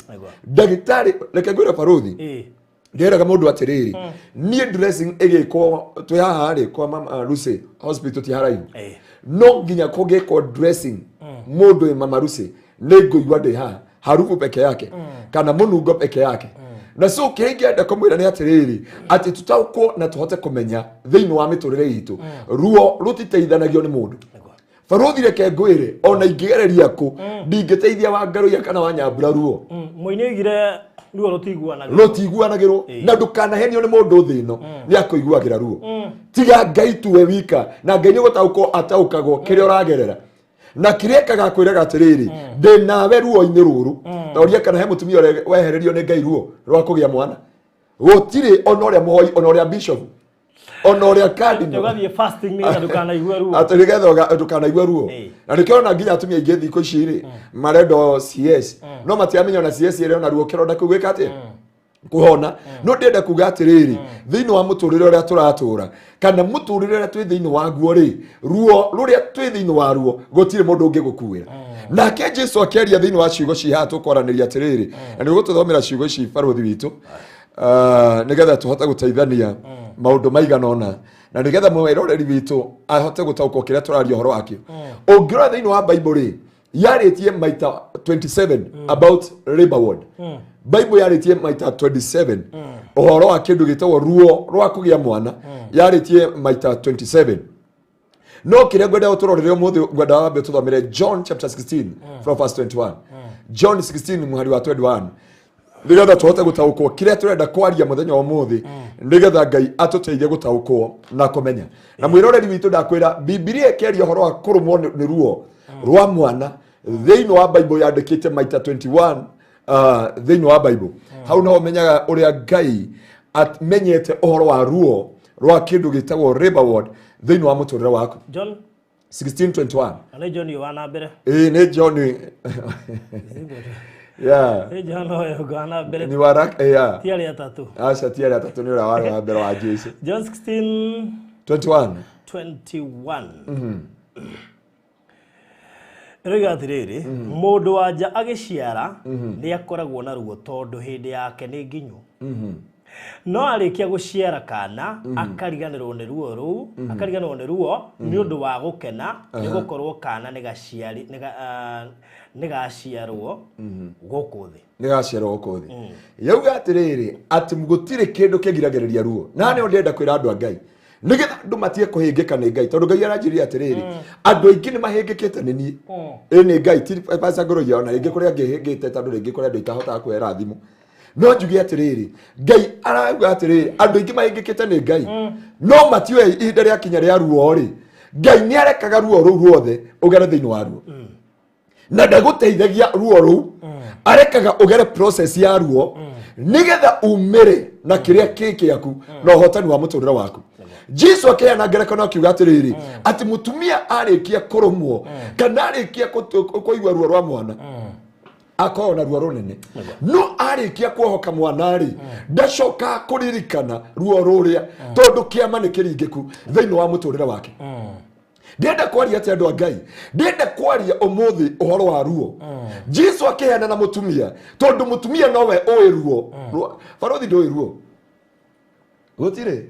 Ndagĩtarĩ, reke ngwĩre barothi, ndĩraga mũndũ atĩrĩrĩ, niĩ dressing ĩgĩkwo twĩ haha rĩ kwa Mama Lucy hospital ti haraihu, no nginya kũgĩkwo dressing mũndũ Mama Lucy nĩ ngũigua ndĩ haha harufu peke yake kana mũnungo peke yake. Na so kĩngĩenda kũmwĩra nĩ atĩrĩrĩ, atĩ tũtaũkwo na tũhote kũmenya thĩinĩ wa mĩtũrĩre itũ ruo rũtiteithanagio nĩ mũndũ. Barothi reke ngwĩre, ona ingĩgereria kũ ndingĩteithia wa Ngaroia kana wa Nyambura ruo. Mũini oigire ruo rũtiguanagĩrwo, na ndũkanahenio nĩ mũndũ thĩ ĩno nĩ akũiguagĩra ruo. Tiga Ngai tu we wika, na Ngai nĩ gũtaũkwo ataũkagwo kĩrĩa ũragerera. Na kĩrĩa gakwĩraga atĩrĩrĩ, ndĩ nawe ruo-inĩ rũrũ, toria kana he mũtumia wehererio nĩ Ngai ruo rwa kũgĩa mwana. Gũtirĩ ona ũrĩa mũhoi ona ũrĩa bishop ona uria cardinal tugathie fasting ni ndukanaigua ruo aturigetha ndukanaigua ruo na nikiona nginya atumia ingi thiko ici ri marendo CS no matiamenya na CS ire ona ruo kironda kugwika ati kuhona no ndenda kuga atiriri thiini wa muturire uria turatura kana muturire uria twi thiini wa guo ri ruo ruria twi thiini wa ruo gutire mundu ungi gukuira nake Jesu akeria thiini wa ciugo ci hatu kwaraniria atiriri na niguo tuthomera ciugo ici baruthi witu nigetha tuhota guteithania maundu maigana ona na nigetha mwiroreri witu ahote gutauka kiria turaria horo wakio ungirora thiini wa Bible ri yaritie maita 27 about labor ward Bible yaritie maita 27 uhoro wa kindu gitagwo ruo rwa kugia mwana yaritie maita 27 no kiria ngwenda uturorere umuthi ngwenda wambe tuthomere John chapter 16 from verse 21 John 16 muhari wa 21 nigetha tuhote gutaukwo kiria turenda kwaria muthenya wa umuthi nigetha Ngai atuteithie gutaukwo na kumenya na mwiroreri witu ndakwira Biblia ikeria uhoro wa kurumwo ni ruo rwa mwana thiini wa Bible yandikite maita 21 thiini wa Bible hau no menyaga uria Ngai amenyete uhoro wa ruo rwa kindu gitagwo labor ward thiini wa muturire waku John 16:21 ana John Yohana mbere ni John yeah John Yohana mbere ni warak yeah tiari atatu acha tiari atatu ni ura wa mbere wa Jesu John 16:21 Rega atiriri mundu wanja agiciara ni akoragwo na ruo tondu hindi yake ni nginyu no arikia guciara kana akariganirwo ni ruo ruu akariganirwo ni ruo ni undu wa gukena ni gukorwo kana ni gaciari ni gaciarwo guku thi ni gaciarwo guku thi yauga atiriri ati gutire kindu kigiragiriria ruo na ni ndenda kwira andu a Ngai nigetha andu matie kuhingika ni Ngai tondu Ngai aranjiria atiriri andu aingi ni mahingikite ni nie ni Ngai ti pasa ngoro yona ingi kuria ngihingite tondu ringi kuria andu ikahota kwera thimu no njugi atiriri Ngai arauga atiriri andu aingi mahingikite ni Ngai no matioe ihinda ria kinya ria ruo ri Ngai ni arekaga ruo ruu ruothe ugere thiini wa ruo na ndaguteithagia ruo ruu arekaga ugere process ya ruo nigetha umire na kiria kikiaku na uhotani wa muturire waku Jesu akeana ngerekano akiuga atiriri ati mutumia arikia kurumwo kana arikia kuigwa ruo rwa mwana akona ruo runene no arikia kuhoka mwana ri ndacoka kuririkana ruo ruria tondu kiama ni kiringiku thiini wa muturire wake ndenda kwaria ati andu a Ngai ndenda kwaria umuthi uhoro wa ruo Jesu akeana na mutumia tondu mutumia nowe oe ruo barothi ndoi ruo gutire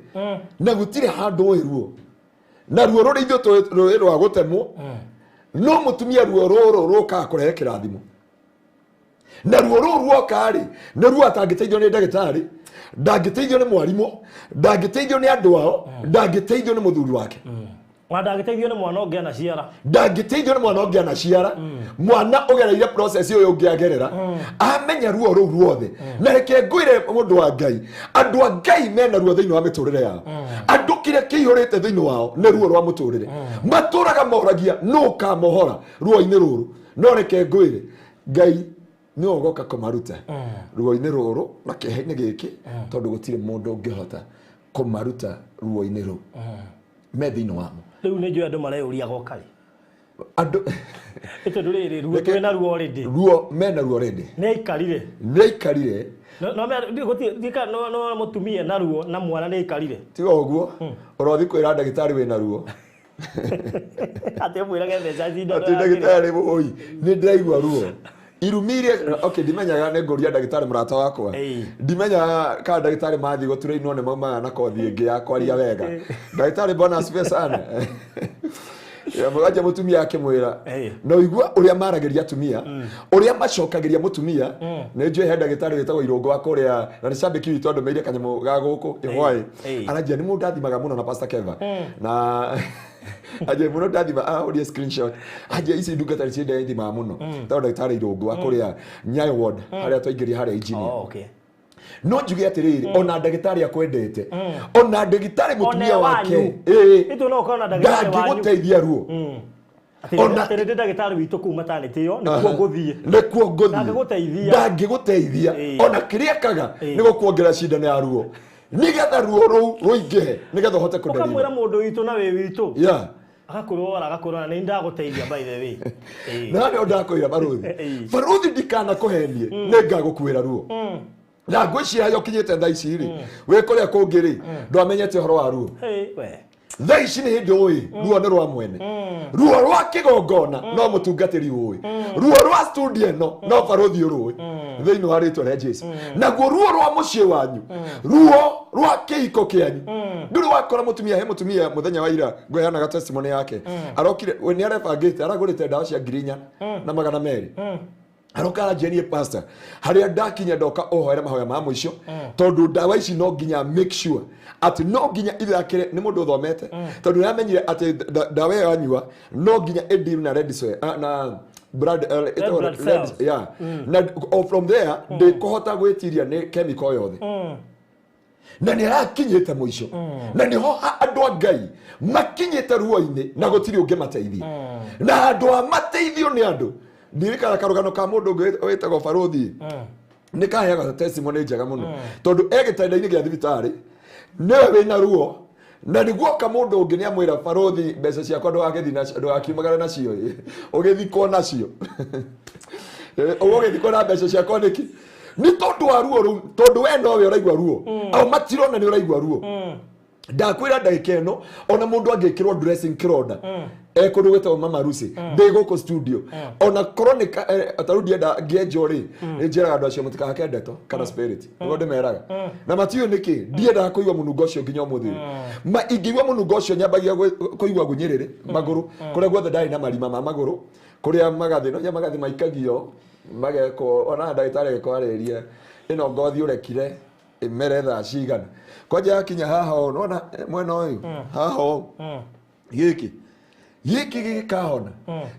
na gutire handu oe ruo na ruo ruri ithu ruri rwa gutemwo no mutumia ruo ruru ruka kurehe kirathimo na ruo ruru ruoka ri na ruo atangiteithio ni ndagitari ndangiteithio ni mwarimu ndangiteithio ni andu ao ndangiteithio ni muthuri wake ndangiteithio ni mwana ungiana ciara ndangiteithio ni mwana ungiana ciara mwana ugereire process uyu ungiagerera amenya ruo ruu ruothe na reke ngwire mundu wa Ngai andu a Ngai mena ruo thiini wa miturire yao andu kiria kiihurite thiini wao ni ruo rwa muturire maturaga moragia no ka mohora ruo-ini ruru no reke ngwire Ngai ni ogoka kumaruta ruo-ini ruru na kiheni giki tondu gutire mundu ungihota kumaruta ruo-ini ruu me thiini wamo riu ni njui andu mareuria gokari andu ito nduriri ruo twina ruo already ruo mena ruo already ni ikarire no me gutika no mutumia na ruo na mwana ni ikarire tiga uguo orothi kwira ndagitari wina ruo ati mwirage mbeca zinda ati ndagitari oi ni ndiraigua ruo irumirie okay ndimenyaga ne ngoria ndagitari murata wakwa ndimenyaga ka ndagitari mathi guturainwo ne mama na kothi ingi ya kwaria wega ndagitari bona asifiwe sana ya mugaje mutumia yake mwira no igua uria marageria atumia uria macokageria mutumia ne njue he ndagitari wetagwo Irungu wa kuria na ni cambiki witu andu meire kanyamu ga guku ihwai arajia ni mundu athimaga muno na Pastor Keva na aje muno ndathima audio screenshot aje ici ndungata ciende thima muno tondu ndagitari Irungu wa kuria Nyayo ward haria twaingiria haria engineer okay no njuge atiriri ona ndagitari akwendete ona ndagitari mutumia wake itu no kona ndagitari wanyu ndangiguteithia ruo ona tere ndagitari witu kuma maternity yo nikuo nguthie ndangiguteithia ona kiria kaga niguo kuongerera cindano ya ruo nigetha ruo ru ruingihe nigetha hote kudeliver ukamwira mundu witu na we witu yeah agakurora ni ndaguteithia by the way na ndio ndakwira baruthi ndikana kuhenie ningagukwira ruo na ngwiciria yo kinyite thaa ici ri we kuria kungiri ndwamenyete horo wa ruo we thaa ici ni hindi ui ruo ni rwa mwene ruo rwa kigongona no mutungatiri ui ruo rwa studio no baruthi urui thiini wa ritwa ria Jesu naguo ruo rwa mucii wanyu ruo rwa kihiko kianyu nduri wakora mutumia muthenya wa ira ngweanaga testimony yake arokire we ni arabangite aragurite ndawa cia ngirinya na magana meri arokara jenie pastor haria ndakinya ndoka ohoera mahoya ma mwisho tondu ndawa ici no nginya make sure ati no nginya ithakire ni mundu thomete tondu namenyire ati ndawa yanyua no nginya edim na red soy na blood yeah na from there they kohota gwetiria ni chemical yothe na ni arakinyete mwisho na ni ho andu a Ngai makinyete ruo-ini na gutiri unge mateithia na andu a mateithio ni andu ndirikana karugano ka mundu wetagwo baruthi ni kaheaga testimony njega muno tondu egitenda-ini gia thibitari niwe wina ruo na niguo ka mundu ungi ni amwira baruthi mbeca ciakwa ndugakiumagara nacio ugithikwo nacio ugithikwo na mbeca ciakwa niki ni tondu wa ruo ru tondu we nowe uraigua ruo au matirona ni uraigua ruo ndakwira ndagika ino ona mundu angikirwo dressing kironda kundu gwetagwo Mama Rusi ndi guku studio ona chronic atarudi enda ngienjori njiraga andu acio mutikahake ndeto kana spirit ngo ndimeraga na matiyo niki ndienda kuigwa munungo ucio nginya umuthi ma ingigwa munungo ucio nyambagia kuigwa gunyiriri maguru kuria guothe ndari na marima ma maguru kuria magathi no magathi maikagio mageko ona ndagitari ko areria ino ngothi urekire imere thaa cigana kwaja kinya haha ona mwena uyu haha giki gikahona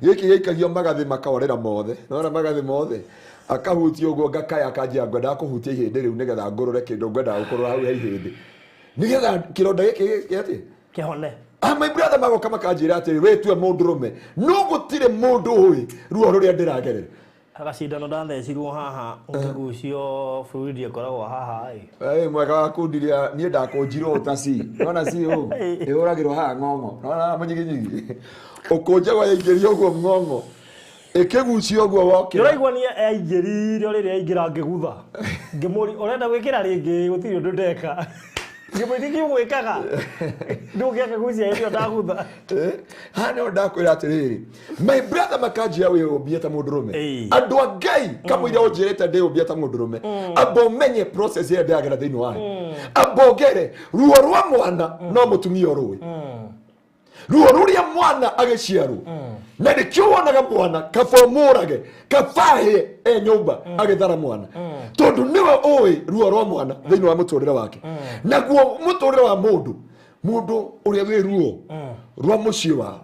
giki gikagio magathi makaorera mothe nona magathi mothe akahutio guo ngakaya akanjia ngwenda kuhutia ihindi riu nigetha ngurure kindu ngwenda gukorwo hau ihindi nigetha kironda giki ati kihone my brother magoka makanjira ati we tue mundurume no gutire mundu ui ruo ruria ndiragerera agacindano ndathecirwo haha ngigucio fluid ikoragwo haha mwega wa kundiria nie ndakunjirwo utaci nona si u ihuragirwo haha ng'ong'o nona munyiginyigi ukunjagwo yaingirio guo ng'ong'o ikigucio guo woke uraigwa ni yaingirire riria yaingira ngigutha ngimuri urenda gwikira ringi gutiri undu ndeka ngimwithiki gwikaga ndugiaka gucia irio ndagutha hano ndakwira atiriri my brother makanjia we obieta mundurume andu a Ngai kamwira ujirete ndi obieta mundurume abo menye process ya ndagera thiini wayo abogere ruo rwa mwana no mutumia orui ruo ruria mwana agiciarwo na nikio wonaga mwana kabomurage kabahe nyumba agithara mwana tondu niwe oi ruo rwa mwana thiini wa muturire wake naguo muturire wa mundu uria wi ruo rwa mucii wao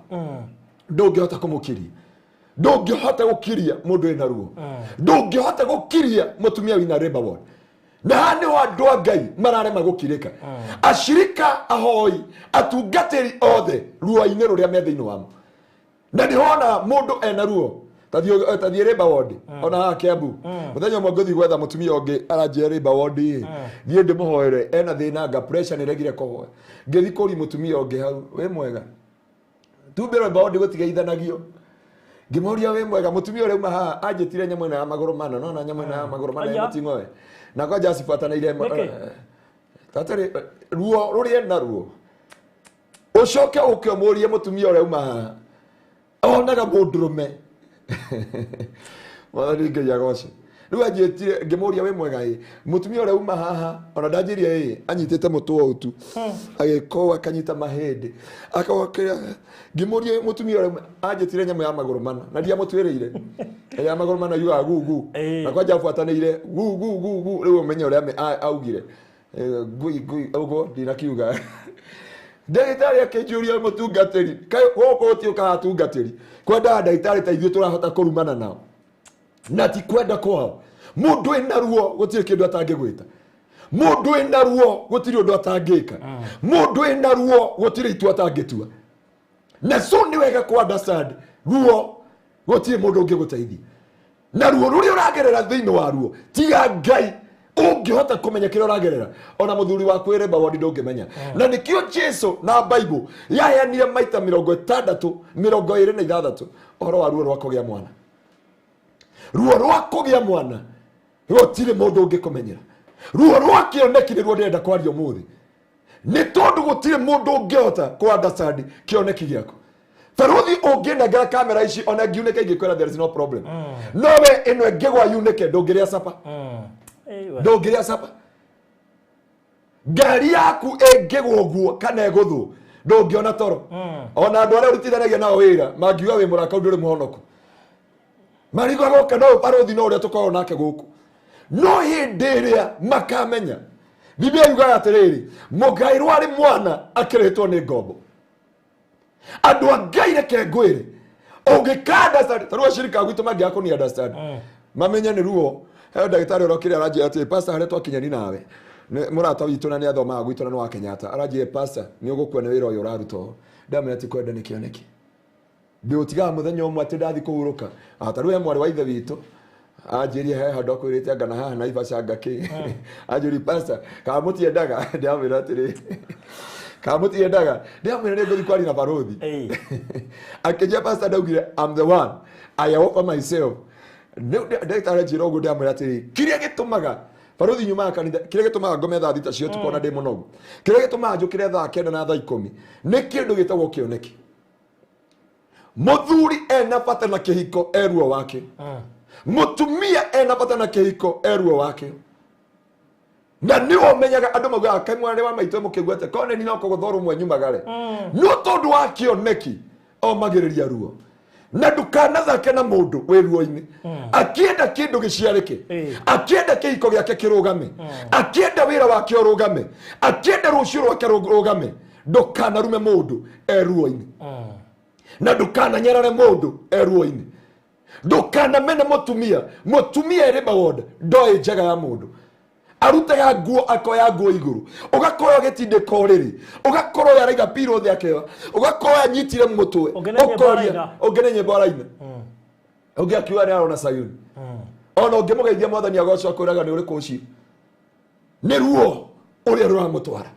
ndungihota kumukiria ndungihota gukiria mundu ina ruo ndungihota gukiria mutumia wina labor ward na hani wa andu a Ngai mararema gukirika ashirika ahoi atungatiri othe ruo-ini ruria me thiini wamo na ndihona mundu ena ruo tathie labor ward ona ha Kiambu muthenya mwe nguthi gwetha mutumia ungi aranjia labor ward thie ndimuhoere ena thina nga pressure ni regire kuhoya ngithi kuri mutumia ungi hau we mwega tumbe labor ward gutigeithanagio ngimuria we mwega mutumia uri uma ha anjitire nyamu na maguru mana nona nyamu na maguru mana muting'oe na kwa jasifuatana ile tatari ruo ruria na ruo ucoke ukiomuria mutumia uri uma onaga mundurume mwathani Ngai agoce riu anjitire ngimuria we mwega mutumia uri uma haha ona ndanjiria anyitite mutwa utu agikoa akanyita mahindi akawakira ngimuria mutumia uri anjitire nyamu ya maguru mana na ndia mutwirire ya maguru mana yu agugu na kwa jafuatanire gu riu umenye uri augire gui ugo ndina kiuga ndagitari akinjuria mutungatiri kai goko utioka atungatiri kwenda ndagitari ta ithuĩ turahota kurumana nao na ti kwenda kwao mundu ena ruo gutiri kindu atangigwita mundu ena ruo gutiri undu atangika mundu ena ruo gutiri itu atangitua na so ni wega ku understand ruo gutiri mundu ungiguteithia na ruo ruria uragerera thiini wa ruo tiga Ngai ungihota kumenya kile uragerera ona muthuri waku iremba wodi ndungimenya na nikio Jesu na Bible yaheanire maita 60 26 ohoro wa ruo rwa kugia mwana ruo rwa kugia mwana rotire mundu ungikumenyera ruo rwa kioneki ruo ndenda kwaria muthi ni tondu gutire mundu ungihota ku understand kioneki giako Faruthi ungenda gara kamera ici ona giuneke ingikwera there is no problem nowe ino ngegwa yuneke ndungiria sapa ndungiria sapa gari yaku engegwa uguo kana eguthu ndungiona toro ona andu aria urutithanagia nao wira mangiuga wi muraka nduri muhonoku marigo goka no Faruthi no uria tukorwo nake guku no hindi iria makamenya Biblia yugaga atiriri mugairwo ari mwana akiretwo ni ngombo andu angaire ke ngwire ungikanda tarua shirika gwitu mangi akoni understand mamenya ni ruo he ndagitari urokire araji ati pastor hare twakinyani nawe murata witu na ni athoma gwitu na no Kenyatta araji pastor ni ugukwene wira uyu uraruto ndamenya ati kwenda nikioneki ndi utiga muthenya umwe ati ndathi kuhuruka ataruye mwari wa ithe witu ajirie he hando kwirite anga haha na Ivasha ngaki ajuri pastor kamuti endaga ndamira atiri kamuti endaga ndamira ni nguthi kwari na Faruthi akija pastor ndaugire I'm the one I offer myself ndetara jiro ngo ndamira atiri kiria gitumaga Faruthi nyuma kanitha kiria gitumaga ngome thaa thita cio tukona ndi munogu kiria gitumaga njukire thaa 9 na thaa 10 ni kindu gitagwo kioneki muthuri ena bata na kihiko eruo wake mutumia ena bata na kihiko eruo wake na ni omenyaga andu mauga kamware wa maitwe mukigwete kone ni noko guthoru mwe nyumagare no tondu wa kioneki o magiriria ruo na ndukana thake na mundu wiruo-ini akienda kindu giciarike akienda kihiko giake kirugame akienda wira wake urugame akienda rucio rwake rugame ndukana rume mundu eruo-ini na ndukana nyarare mundu eruo-ini ndukana mena mutumia ere bawoda ndoi njaga ya mundu arutaga nguo akoya nguo iguru ugakoya gitinde koriri ugakorwo yaraiga piro thiake ugakoya nyitire mutwe ukoria ungenye boraina ungiakiwa rero na Sayuni ona ungemugeithia mwathani agocwa kuraga ni uri kuci ni ruo uri ruramutwara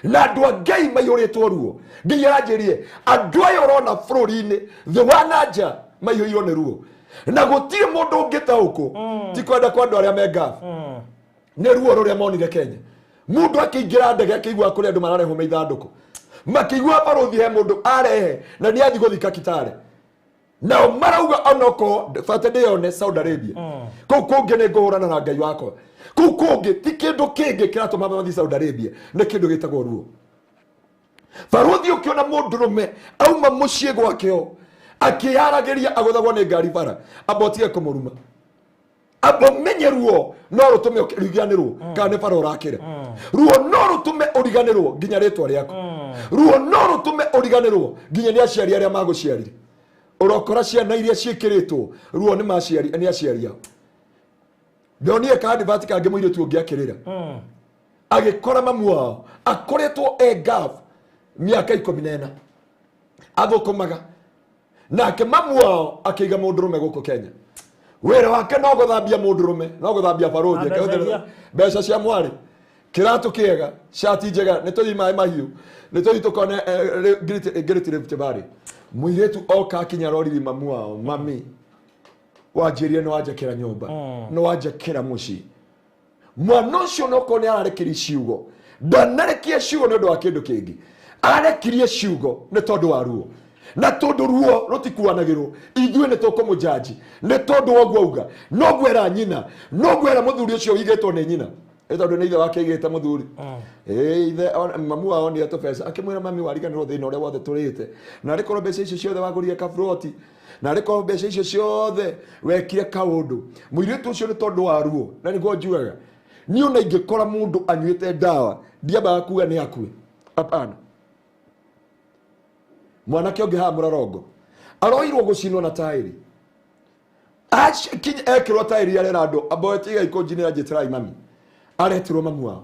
na andu angai maiyuritwo ruo ngiyajirie andu ayo urona bururi-ini the wanaja maiyuirwo ni ruo na gutire mundu ungitauku ti kwenda kwa andu aria mengafu ni ruo ruria monire Kenya mundu akiingira ndege akigwa kuri andu marareho meithanduku makigwa Faruthi he mundu arehe na ni athi guthika Kitale na marauga onoko fate ndione Saudi Arabia kungi ni nguhurana na Ngai wakwa kungi ti kindu kingi kiratuma mathi Saudi Arabia ni kindu gitagwo ruo Faruthi ukiona mundu rume auma mucii gwakeo akiyaragiria aguthagwo ni ngari bara abotige kumuruma abomenye ruo no rutume uriganirwo kana bara urakira ruo no rutume uriganirwo nginya ritwa riako ruo no rutume uriganirwo nginya ni aciari aria maguciarire urokora ciana iria ciikiritwo ruo ni maciari ni aciari yao ndonire ka advert kange muire tu ngiakirira agikora mamu wao akoretwo engaf miaka 14 athukumaga nake mamu wao akiga mundurume guku Kenya wira wake no guthambia mundurume no guthambia Faruthi mbeca cia mwari kiratu kiega shati njega nituthi mai mahiu nituthi tukone ngiriti tibari muiretu oka kinya roriri mamu wao mami wajirie no wajakira nyumba no wajakira muci mwana ucio no kone arekiri ciugo ndanarekia ciugo no ndo wa kindu kingi arekirie ciugo ni tondu wa ruo na tondu ruo rutikuanagirwo ithuĩ nĩ tũkũmũjaji nĩ tondu woguo auga no gwera nyina no gwera muthuri ucio wigĩtwo nĩ nyina tondu nĩ ithe wake igĩte muthuri ithe mamu wao nĩ atũbeca akĩmwĩra mami wariganĩrwo thĩna ũrĩa wothe tũrĩte na rĩkorwo mbeca icio ciothe wagũrire kaburoti na rĩkorwo mbeca icio ciothe wekire kaũndũ mũirĩtu ũcio nĩ tondu wa ruo na nĩguo njugaga niĩ ona ingĩkora mũndũ anyuĩte ndawa ndiambaga kuga nĩ akue hapana mwanake onge ha murarongo aroirwo gucinwo na tairi ekirwo tairi arera andu aboetiga ikonjinira jitrai mami aretirwo mamu wao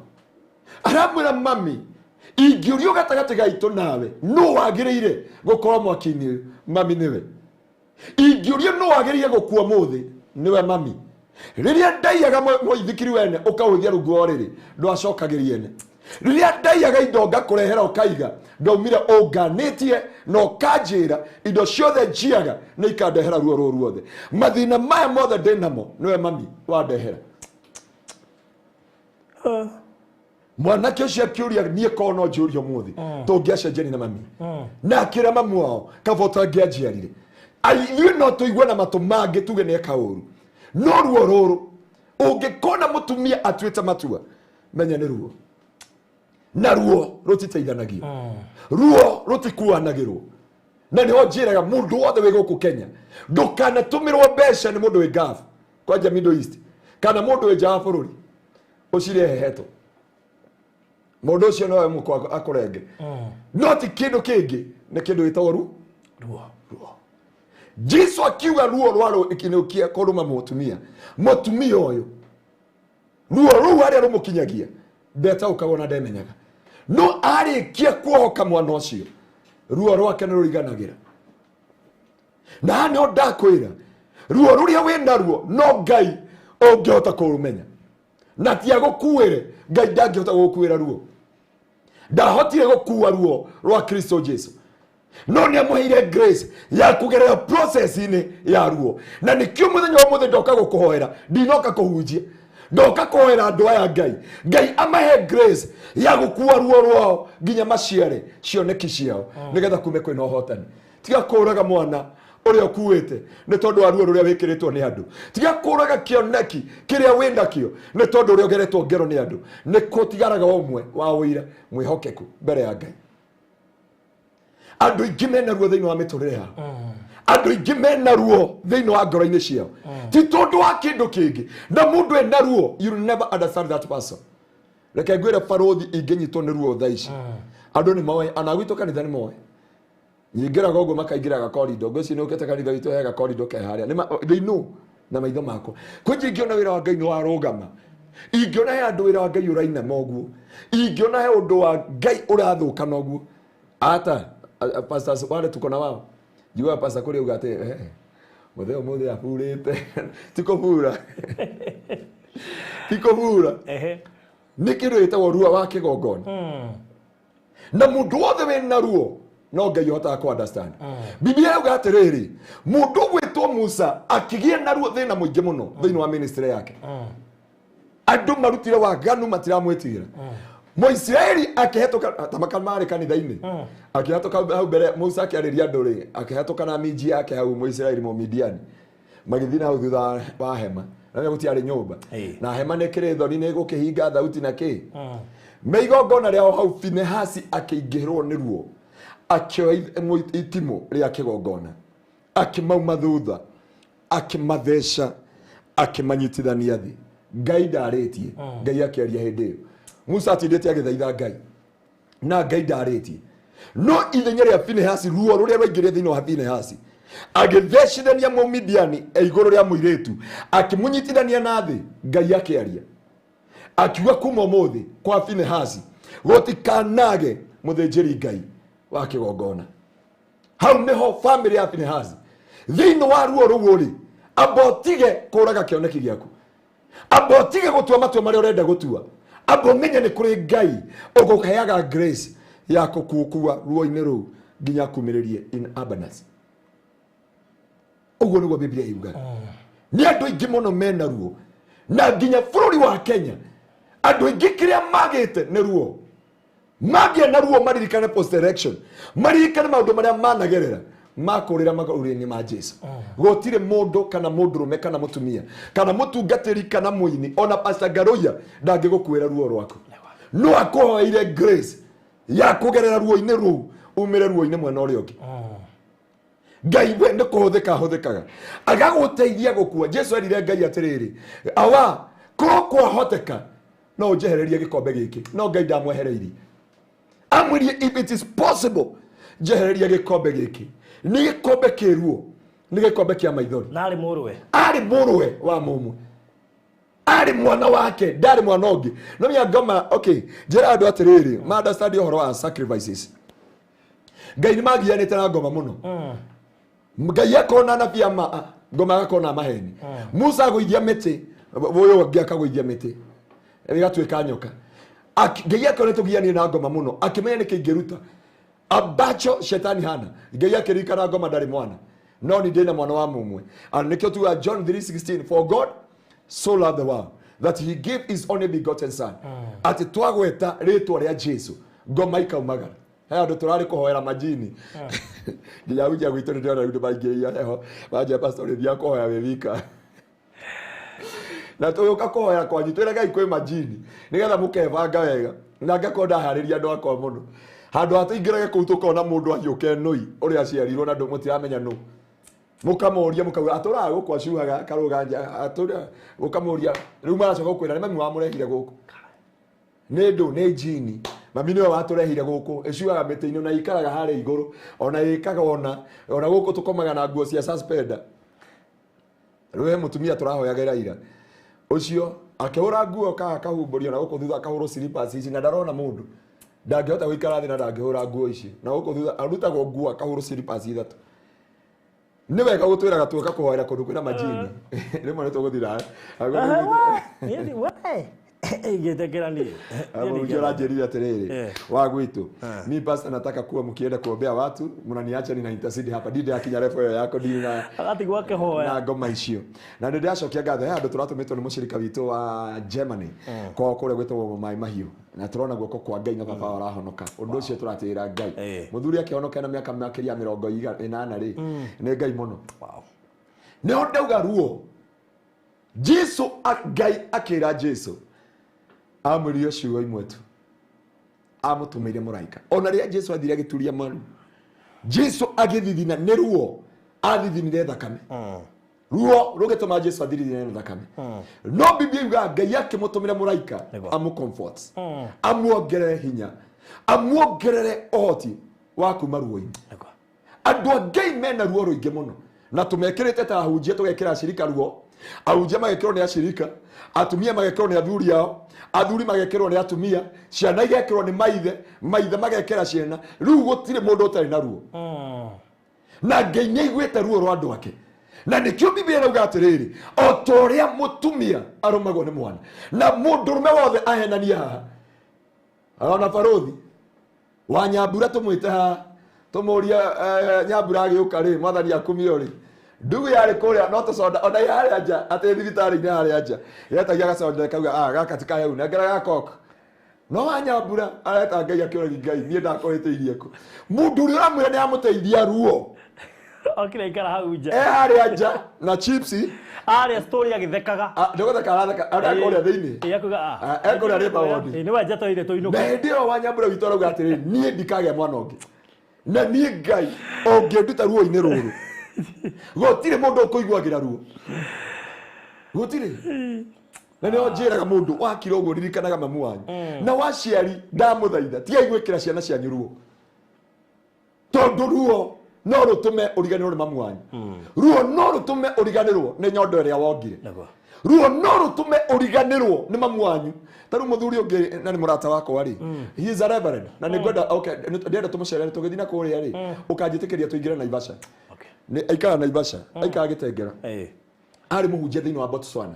aramwira mami ingiurio gatagati gaitu nawe no wagiriire gukorwo mwaki-ini mami niwe ingiurio no wagiriire gukua muthi niwe mami riria ndaiaga moithikiri wene ukauthia rungu riri ndwacokagiria ene riria ndaiaga indo ngakurehera ukaiga ndaumire unganitie no kanjira indo ciothe njiaga ni ikandehera ruo ruothe mathina maya mothe ndinamo niwe mami wandehera mwanake ucio akiuria nie kono njurio muthi tungiacenjani na mami na akira mamu wao kavota ngianjiarire you no tuigwe na matu mangi tuge ne kauru no ruo ruru ungikona mutumia atwite matua menya ni ruo na ruo rutiteithanagio ruo rutikuanagirwo na niho njiraga mundu wothe wi guku Kenya ndukanatumĩrwo mbeca ni mundu wi gafu kwanja Middle East kana mundu wi nja wa bururi ucire heheto mundu ucio no mukwa akurenge no ti kindu kingi ni kindu gitagwo ruo Jesu akiuga ruo rwaro ikinukia koruma mutumia uyu ruo ruo aria rumukinyagia ndeta ukabona ndemenyaga no arikia kuohoka mwana ucio ruo rwake niruriganagira na no ndakwira ruo ruria wenda ruo no Ngai ungihota kurumenya na ti agukuire Ngai ndangihota gukuira ruo ndahotire gukua ruo rwa Kristo Jesu no ni amuheire grace ya kugerera process ini ya ruo na nikio muthenya wa muthe ndoka gukuhoera ndinoka kuhunjia ndoka kuhoera andu aya Ngai amahe grace ya gukua ruo rwao nginya maciare cioneki ciao nigetha kume kwina uhotani tiga kuraga mwana uria ukuite ni tondu wa ruo ruria wikiritwo ni andu tiga kuraga kioneki kiria wenda kio ni tondu uria ugeretwo ngero ni andu ni kutigaraga umwe wa wira mwihokeku mbere ya Ngai andu ingi mena ruo thiini wa miturire yao andu ingi mena ruo thiini wa ngoro-ini ciao ti tondu wa kindu kingi na mundu ena ruo you never understand that person reke ngwire barothi inginyitwo ni ruo thaici andu ni moe anagwito kanitha ni moe yingiraga uguo makaingiraga corridor ngoci ni ukete kanitha witu hega corridor keharia they know na maitho mako kwingi ingiona wira wa Ngai ni warugama ingiona he andu wira wa Ngai uraina moguo ingiona he undu wa Ngai urathuka noguo ata pastors wale tuko na wao jua pastor kule ugate mutheo muthe afurite tikobura nikiro itawo ruo wa kigongona na mundu wothe wina ruo no Ngai hota ku understand Biblia yuga atiriri mundu gwitwo Musa akigie na ruo thina muingi muno thiini wa ministry yake andu marutire waganu matiramwitira Moisraeli akihetoka tamakamare kanitha-ini akihetoka hau mbere Musa akiariria nduri akihetoka na miji yake hau Moisraeli mo Midian magithina hau thutha wa hema na gutiari nyumba na hema ni kire thoni ni gukihinga thauti na ki meigongona riao hau Finehasi akiingirwo ni ruo akioya itimo ria kigongona akimauma thutha akimathesha akimanyitithania thi Ngai ndaritie Ngai akiaria hindi iyo Musa atindete agithaitha Ngai na Ngai ndaritie no ithenya ria Finehasi ruo ruria rwaingire thiini wa Finehasi agithecithania Midiani iguru ria muiretu akimunyitithania na thi Ngai akiaria akiuga kuma muthi kwa Finehasi gutikanage muthinjiri Ngai wa kigongona hau niho family ya Finehasi thiini wa ruo ruguri abotige kuraga kioneki giaku abotige gutua matua maria urenda gutua abo menya ni kuri Ngai ugukayaga grace ya kukukua ruo-ini ru nginya kumiririe in abundance uguo niguo Biblia yuga ni andu ingi muno mena ruo na nginya bururi wa Kenya andu ingi kiria magite ni ruo magia na ruo maririkane post election maririkane maundu maria managerera makurira magurire-ini ma Jesu gotire mundu kana mundurume kana mutumia kana mutungatiri kana muini ona Pastor Garoya ndangigukwira ruo rwaku no akuhoire grace ya kugerera ruo-ini ru umire ruo-ini mwena uria ungi Ngai we ni kuhuthika huthikaga agaguteithia gukua Jesu erire Ngai atiriri awa kwa hoteka no jehererie gikombe giki no Ngai ndamwehereirie amwirie if it is possible jehererie gikombe giki ni gikombe kiruo ni gikombe kia maithori na ari muruwe wa mumu ari mwana wake ndari mwana ungi no mia ngoma okay jera andu atiriri ma understand uhoro wa sacrifices Ngai ni magianite na ngoma muno Ngai akona na bia ngoma akona maheni Musa guithia miti Boyo ngĩakagũithia mĩtĩ. Ĩgatuĩka nyoka. Ngai akoretũgianie na ngoma mũno. Akĩmenya nĩkĩ ingĩruta. Ambacho shetani hana. Ngai akĩririkana ngoma ndarĩ mwana. No nĩ ndĩ na mwana wa mũmwe. Nĩkĩo tuga John 3:16, for God so loved the world that he gave his only begotten son. Atĩ twagweta rĩtwa rĩa Jesu. Ngoma ikaumagara. He andũ tũrarĩ kũhoera majini. Nginya wiki gwitũ nĩ ndĩrona andũ maingĩrĩire heho. Banja pastor nĩ kũhoya we wika. Na tũyũka kũhoera kwanyu twĩra Ngai kwĩ majini. Nĩgetha mũkebanga wega. Na ngakorwo ndaharĩria andũ akwa mũno. Handũ atĩingĩrage kũu tũkona mũndũ ahiũke nũi ũrĩa aciarirwo na ndũ mũtiramenya nũ. Mũkamoria mũkauga atũraga gũkũ acuaga karũganja atũra mũkamoria rĩu maracoka kwĩra nĩ mami wa mũrehire gũkũ. Nĩ ndũ nĩ jini. Mami nĩwe watũrehire gũkũ ĩcuaga mĩtĩ-inĩ na ikaraga harĩa igũrũ ona ĩkaga ona gũkũ tũkomaga na nguo cia suspender. Rĩu mũtumia tũrahoyaga ira. Ũcio akĩhũra nguo kahumburio na gũkũ thutha akahũrwo slippers ici na ndarona mũndũ. Ndangĩhota gũikara thĩ na ndangĩhũra nguo ici. Na gũkũ thutha arutagwo nguo akahũrwo slippers ithatũ. Nĩ wega gũtwĩraga tuoka kũhoera kũndũ kwĩna majini. Rĩmwe nĩ tũgũthira. Niĩ we. Ingetekerani. Unajua jerira terere. Wa gwitu. Mimi pastor nataka kuwa mkienda kuombea watu, mnaniacha nina intercede hapa. Dide akinya refu yako dina. Agati gwake hoya. Na ngoma icio. Na ndio ndacokia gatho ya andu turatumĩtwo nĩ mũcirika witũ wa Germany. Kwa kũrĩa gwĩtwo Mai Mahiũ. Na turona guoko kwa Ngai na baba warahonoka. Ũndũ ũcio turatĩra Ngai. Mũthuri akĩhonoka na mĩaka makĩria 80 rĩ. Nĩ Ngai mũno. Wow. Nĩ ndauga ruo. Jesu Ngai akĩra Jesu. Amũrio ciugo imwe tu. Amũtũmĩire mũraika. Ona rĩrĩa Jesu athire agĩturia maru. Jesu agĩthithina nĩ ruo. Athithinire thakame. Ruo rũgĩtũma Jesu athithine thakame. No Biblia yuga Ngai akĩmũtũmĩra mũraika amũ-comfort. Amuongerere hinya. Amuongerere ũhoti wa kuma ruo-inĩ. Andũ a Ngai mena ruo rũingĩ mũno. Na tũmekĩrĩte ta ahunjia tũgekĩra acirika ruo. Ahunjia magekĩrwo nĩ acirika. Atumia magekĩrwo nĩ athuri ao. Athuri magekĩrwo nĩ atumia. Ciana igekĩrwo nĩ maithe. Maithe magekĩra ciana. Rĩu gũtirĩ mũndũ ũtarĩ na ruo. Na Ngai nĩ aiguĩte ruo rwa andũ ake. Na nĩkĩo Biblia ĩrauga atĩrĩrĩ, o ta ũrĩa mũtumia arũmagwo nĩ mwana. Na mũndũrũme wothe ahenania haha. Ona barothi wa Nyambura tũmwĩte haha. Tũmũria Nyambura agĩũka rĩ, mwathani akumio rĩ. Ndugu yarĩ kũrĩa no tũconda ona harĩa nja atĩ thibitarĩ-inĩ harĩa nja. Yetagia gaconda kauga gaka ti kaheu nengera gakoka. No wa Nyambura areta Ngai akĩũragi Ngai niĩ ndakũhĩtĩirie kũ. Mũndũ ũrĩa ũramwĩra nĩ amũteithia ruo. Okire ikara hau nja. Harĩa nja na chipsi. Harĩa story agĩthekaga. Ndũgũtheka aratheka akũrĩa thĩinĩ. Ekuga ekũrĩa rĩ mawondi. Nĩ wa njata ire tũinũka. Na hĩndĩ ĩyo wa Nyambura witũ arauga atĩrĩrĩ niĩ ndikagĩa mwana ũngĩ. Na niĩ Ngai ũngĩnduta ruo-inĩ rũrũ. Gũtirĩ mũndũ ũkũiguagĩra ruo. Gũtirĩ. Na nĩ njĩraga mũndũ wakira ũguo ririkanaga mamu wanyu. Na waciari ndamũthaitha tigai gwĩkĩra ciana cianyu ruo. Tondũ ruo no rũtũme ũriganĩrwo nĩ mamu wanyu. Ruo no rũtũme ũriganĩrwo nĩ nyondo ĩrĩa wongire. Ruo no rũtũme ũriganĩrwo nĩ mamu wanyu. Tarĩu mũthuri ũngĩ na nĩ mũrata wakwa rĩ. He is a reverend. Na nĩ ngwenda okay ndĩrenda tũmũcerere tũgĩthiĩ na kũrĩa rĩ. Ũkanjĩtĩkĩria tũingĩre Naivasha. Aikara Naivasha. Aikara Gĩtengera. Arĩ mũhunjia thĩinĩ wa Botswana.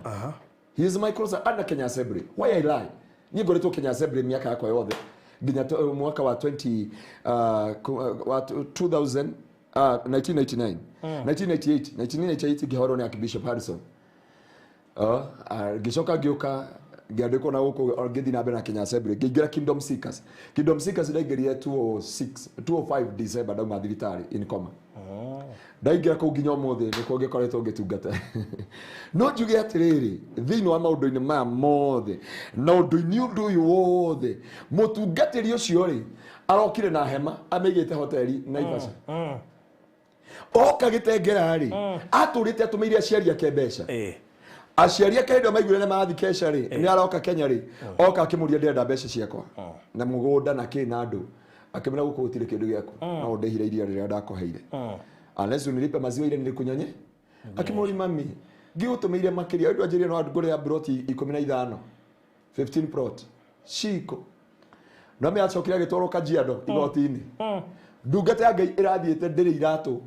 He is my closer ana Kenya Assembly. Why I lie? Niĩ ngoretwo Kenya Assembly miaka yakwa yothe. Nginya mwaka wa 1989. 1998 ngĩhorwo nĩ Archbishop Harrison. Ngĩcoka ngĩũka ngĩandĩkwo na gũkũ ngĩthiĩ na mbere na Kenya Assembly ngĩingĩra Kingdom Seekers. Kingdom Seekers ndaingĩrire 205 December ndauma thibitarĩ in coma. Ndaingĩra kũu nginya ũmũthĩ nĩkuo ngĩkoretwo ngĩtungata. No njuge atĩrĩrĩ thĩinĩ wa maũndũ-inĩ maya mothe na ũndũ-inĩ ũndũ ũyũ wothe mũtungatĩri ũcio rĩ arokire na hema amĩigĩte hoteli Naivasha. Oka Gĩtengera rĩ atũrĩte atũmĩire aciari ake mbeca. Aciari ake ndio maiguire nĩ marathiĩ kesha rĩ nĩ aroka Kenya rĩ oka akĩmũria ndĩrenda mbeca ciakwa na mũgũnda na kĩ na andũ akĩmena gũkũ gũtirĩ kĩndũ gĩaku no ndĩhire iria rĩrĩa ndakũheire. Unless unilipe maziwa ile nilikunyonye. Akimwori mami ngĩgũtũmĩire makĩria andũ anjĩrĩe no ngũrĩa broti 15 15 plot ciko. No me acokire agĩtwarwo Kajiado igoti-inĩ. Ndungata ya Ngai ĩrathiĩte ndĩrĩ iratũ.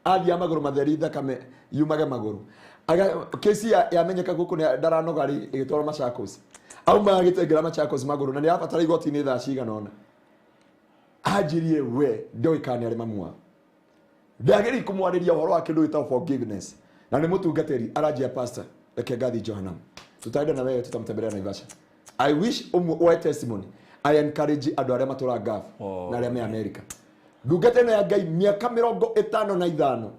Athia magũrũ matheri thakame yumage magũrũ. kesi ya menyeka guku ne daranoga ri igitwara Machakos auma agitengera Machakos maguru na ni abatara igoti-ini thaa cigana ona anjirie we ndoikane ari mamua ndageri kumwariria horo wa kindu gitao forgiveness na ni mutungatiri aranjia pastor reke ngathi Johannam tutaenda na wewe tutamtembelea Naivasha. I wish what testimony I encourage andu aria matura gaf na aria me America ndungatene ya Ngai miaka 55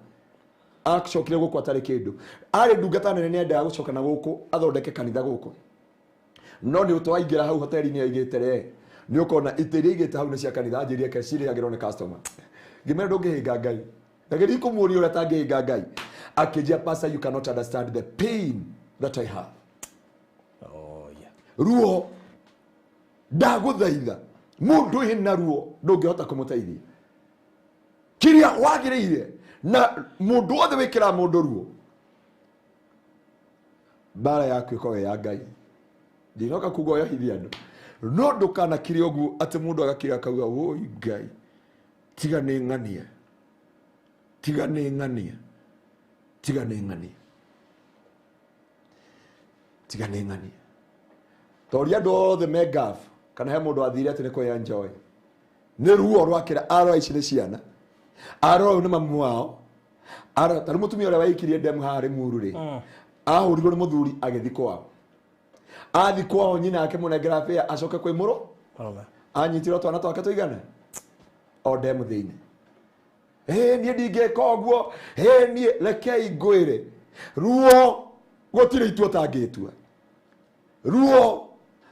acokire guku atari kindu ari ndungata nene nenda gucoka na guku athondeke kanitha guku no ni utwaingira hau hoteli-ini yaigite re ni ukona itiri igite hau ni cia kanitha anjirie keciri agirwo ni customer ngimera ndungihinga Ngai ndageri kumuoni uria tangihinga Ngai akijia pastor you cannot understand the pain that I have. Oh yeah. Ruo ndaguthaitha mundu hina ruo ndungihota kumuteithia kiria wagiriire na mundu othe wikira mundu ruo bara yaku iko ya Ngai ndinoka kugoya hithi andu no ndukana kiri ogu ati mundu agakira kauga woi Ngai tiga ni ng'ania tiga ni ng'ania tiga ni ng'ania tiga ni ng'ania toria do the megaf kana he mundu athire ati ni ko ya enjoy ni ruo rwakira aro ici ni ciana aro ni mamu wao aro tari mutumia ore waikirie ndemu hari mururi ahurirwo ni muthuri agithiko wao athiko wao nyina ake munengera fea acoke kwi muro anyitirwo twana twake tuigana o ndemu thiini nie ndingeka uguo nie rekei ngwire ruo gutire itua tangitua ruo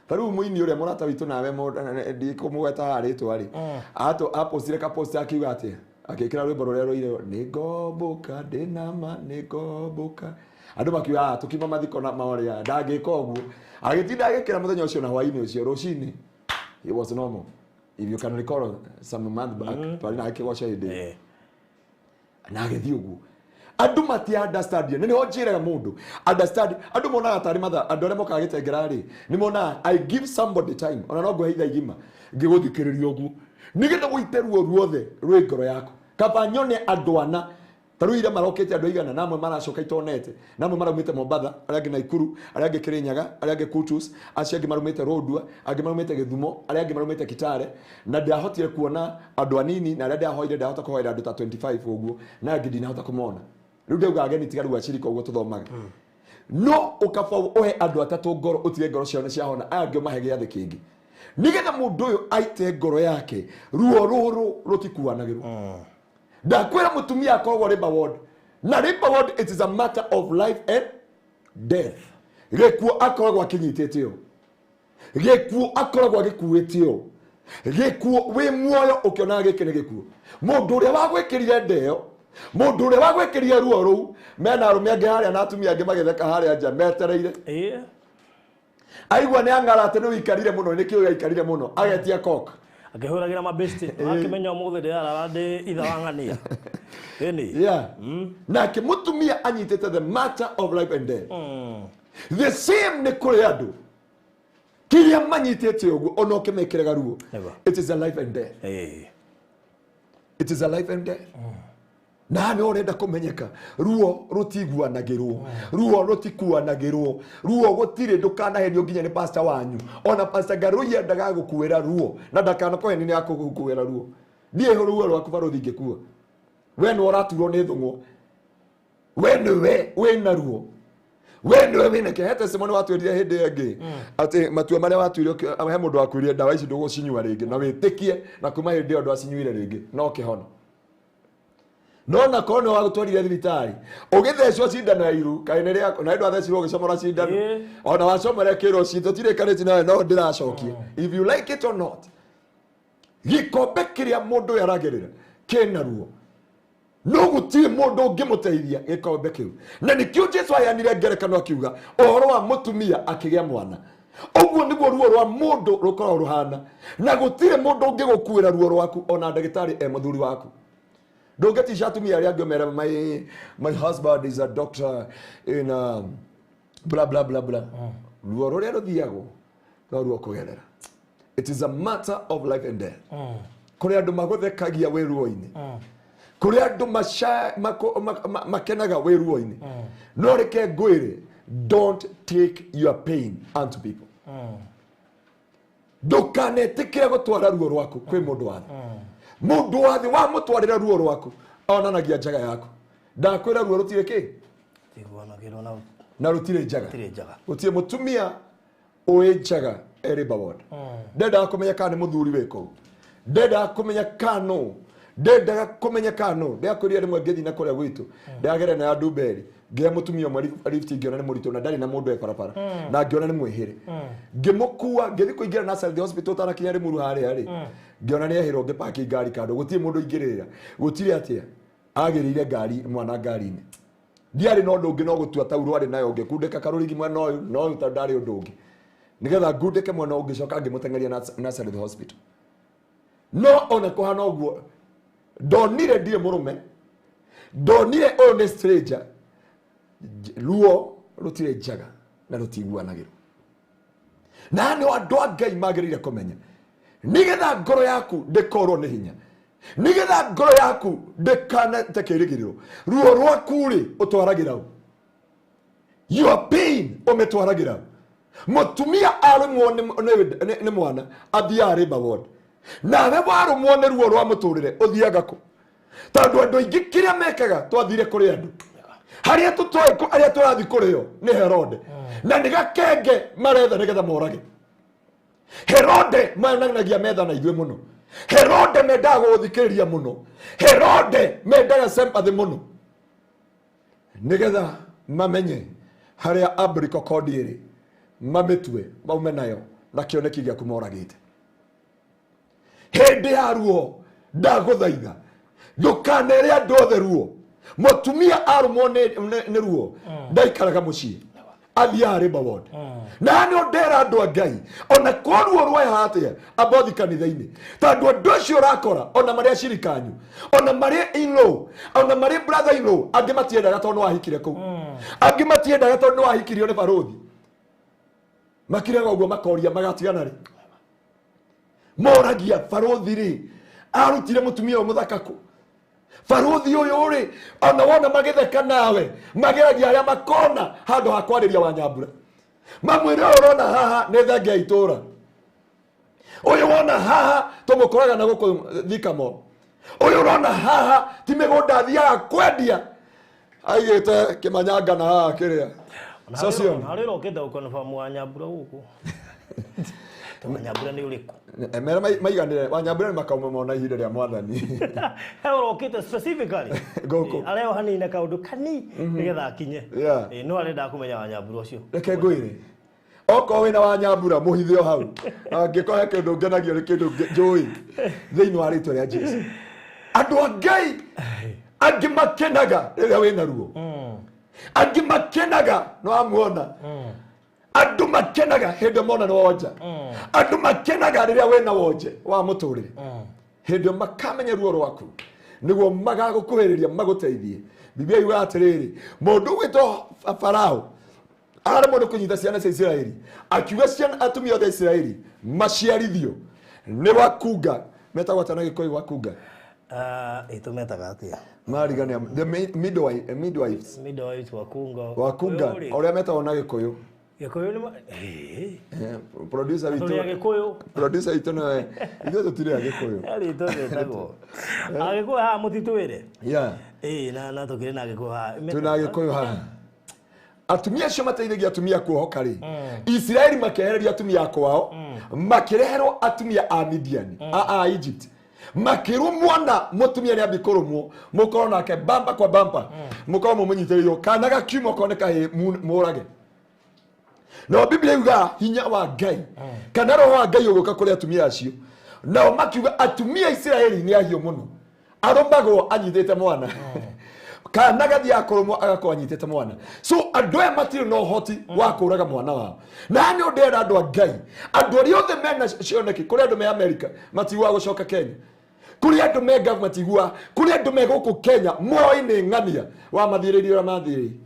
taru muini uria murata witu nawe ndikumugweta haritwa ri apostire ka post akiuga ati akikira rwimbo ruria roire ni ngomboka ndinama ni ngomboka andu makiuga tukima mathiko na maoria ndangika uguo agitinda agikira muthenya ucio na hwaini ucio rucini it was normal if you can recall some month back twari na akigosha inde na agithi uguo andu mati understand ni ho njiraga mundu understand andu mona atari matha andu aria mokaga gitengera ri ni mona I give somebody time ona no ngwe igima ngiguthikiriria uguo nigenda guiteruo ruothe rwi ngoro yako kaba nyone andu ana taruire marokete andu igana namwe maracoka itonete namwe marumite Mombatha aria ngi Naikuru aria ngi Kirinyaga aria ngi Kutus acia ngi marumite Rodua angi marumite Githumo aria ngi marumite Kitale na ndahotire kuona andu anini na aria ndahoire ndahota kuhoira andu ta 25 uguo na ngi ndinahota kumona riu ndauga ageni tigaru acirika uguo tuthomaga no ukaba ohe andu atatu ngoro utige ngoro ciao ni ciahona aya ngio mahege yathi kingi nigetha mundu uyu aite ngoro yake ruo ruru rutikuanagirwo ndakwira mutumia akoragwo riba ward na riba ward it is a matter of life and death gikuo akoragwo akinyititio gikuo akoragwo agikuitio gikuo wi muoyo ukiona gikene gikuo mundu uria wagwikirire ndeo mundu uria wagwikirire ruo ruu mena arume angi haria na atumia angi magetheka haria nja metereire aigua ni angarate ni wikarire muno ni kiu gaikarire muno agetia coke akihuragira mabesti akimenya muthe ndirara ndi itha wang'ania eni na kimutumia anyitete the matter of life and death the same ni kuri andu kiria manyitete uguo ono kimekirega ruo it is a life and death it is a life and death na ni orenda kumenyeka ruo rutiguanagirwo ruo rutikuanagirwo ruo gutire ndukanahenio nginya ni pastor wanyu ona pastor Garuya ndaga gukuira ruo na ndakana koheni ni akugukuira ruo nie ruo rwaku baro thingikuwa we no raturwo ni thungu we na ruo we no we ne kehete simoni watwirire hindi yangi ati matua maria watwire he mundu wakwirire ndawa ici ndugucinyua ringi na witikie na kuma hindi ndu acinyuire ringi no kihono no na kono wa gutwarire thibitari ugithecwo cindano ya iru kaine riako na ndu athecirwo gicomora cindano ona wacomore kiro cito tire kaneti nawe no ndiracokie if you like it or not gikombe kiria mundu yaragerera kena ruo no gutie mundu ngimuteithia gikombe kiu na nikio Jesu ayanire ngerekano akiuga ohoro wa mutumia akigia mwana oguo niguo ruo rwa mundu rukorwo ruhana na gutire mundu ngigukuira ruo rwaku ona ndagitari muthuri waku. Don't get ishatumia aria ngomera my husband is a doctor in blah blah blah blah. Ruo ruria ruthiago no ruo kugerera. It is a matter of life and death. Kuri andu maguthekagia we ruo-ini. kuri andu makenaga wiruo-ini no reke ngwire don't take your pain unto people ndukanetikire gutwara ruo rwaku kwi mundu wathi mundu wathi wa mutwarira ruo rwaku onanagia njaga yaku ndakwira ruo rutire ki tigwanagirwo na rutire njaga gutire mutumia oe njaga eri bawod ndenda kumenya kana muthuri weko ndenda kumenya kano ndenda kumenya kano ndakuria rimwe ngethi na kuria gwitu ndagere na Dumberi ngia mutumia mari lift ngiona ni murito na ndari na mundu e parapara na ngiona ni mwihire ngimukua ngethi kuingira na National Hospital tara kinyari muru hari hari ngiona ni ehiro nge paki ngari kando gutire mundu ingirira gutire atia agirire ngari mwana ngari-ini ndiari no ndungi no gutua tauro ari nayo nge kundeka karurigi mwana uyu no utandari undungi nigetha ngundeke mwana ungi coka ngimutengeria na National Hospital no ona kuhana uguo ndonire ndire murume ndonire one stranger ruo rutire njaga na rutiguanagirwo na ni andu a Ngai magirire kumenya nigetha ngoro yaku ndikorwo ni hinya nigetha ngoro yaku ndikana tekirigiriro ruo rwaku ri utwaragira your pain umetwaragira mutumia arumwo ni mwana athiari bawod nawe warumwo ni ruo rwa muturire uthiaga ku tondu andu aingi kiria mekaga twathire kuri andu haria tutoe ku aria turathi kurio ni Herode na nigakenge maretha nigetha morage Herode mananagia metha na ithwe muno Herode mendaga guthikiriria muno Herode mendaga sympathy muno nigetha mamenye haria abriko kodiri mametwe maume nayo na kioneki gya kumoragite hindi ya ruo ndaguthaitha ndukane andu othe ruo mutumia arumwo ni ruo ndaikaraga mucii athiari bawod na ni ndera andu a Ngai ona koruo rwa hatia abothi kanitha-ini tondu andu acio urakora ona maria shirikanyu ona maria in-law ona maria brother in-law angi matiendaga tondu wahikire kuu angi matiendaga tondu wahikirio ni baruthi makiraga uguo makoria magatigana ri moragia baruthi ri arutire mutumia muthakaku baruthi uyu ri ona wona magitheka nawe mageragia aria makona handu ha kwariria Wanyambura mamwire urona haha ni thangia itura uyu wona haha tumukoraga na guku thikamo uyu urona haha ti migunda thiaga kwendia aigite kimanyanga na haha kiria socio hariro ukenda ukonfirm Wanyambura guku Wanyambura ni uriku mera maiganire Wanyambura ni makauma mona ihinda ria mwathani he urokite specifically guku areo hanine kaundu kani nigetha akinye no arenda kumenya Wanyambura ucio reke ngwire oko wina Wanyambura muhithio hau angikohe kindu ngenagio ni kindu njui thiini wa ritwa ria Jesu andu a Ngai angi makenaga riria wina ruo angi makenaga no amuona andu makenaga hindi mona no wonja andu makenaga riria wina wonje wa muturire hindi makamenya ruo rwaku niguo magagukuhiriria maguteithie Biblia yuga atiriri mundu gwitwo Farao ara mundu kunyita ciana cia Israeli akiuga ciana atumia othe Israeli maciarithio ni wakunga metagwo atana gikuyu wakunga itumetaga atia marigania the midwives wakunga oria metagwo na gikuyu gikuyu ni producer itu no ithu tutire gikuyu ari to metagwo agikuyu ha mutitwire na tukire na gikuyu ha tuna gikuyu ha atumia acio mateithagia atumia kuohoka ri Israeli makehereria atumia kwao makireherwo atumia a Midian a Egypt makirumwo na mutumia ni abikoromwo mukoro nake bamba kwa bamba mukoro munyitiririo kana gakiumo koneka murage no Biblia yuga hinya wa Ngai kana roho wa Ngai uguka kuri atumia acio nao makiuga atumia Israeli ni ahio muno arombagwo anyitete mwana kana gathi akoromwo agakorwo anyitete mwana so andu aya matiri no hoti wa kuraga mwana wao na ni ndera andu a Ngai andu aria othe mena cioneki kuri andu me America matiwa gucoka Kenya kuri andu me government igua kuri andu me guku Kenya moi ni ng'ania wa mathiririo ra mathiri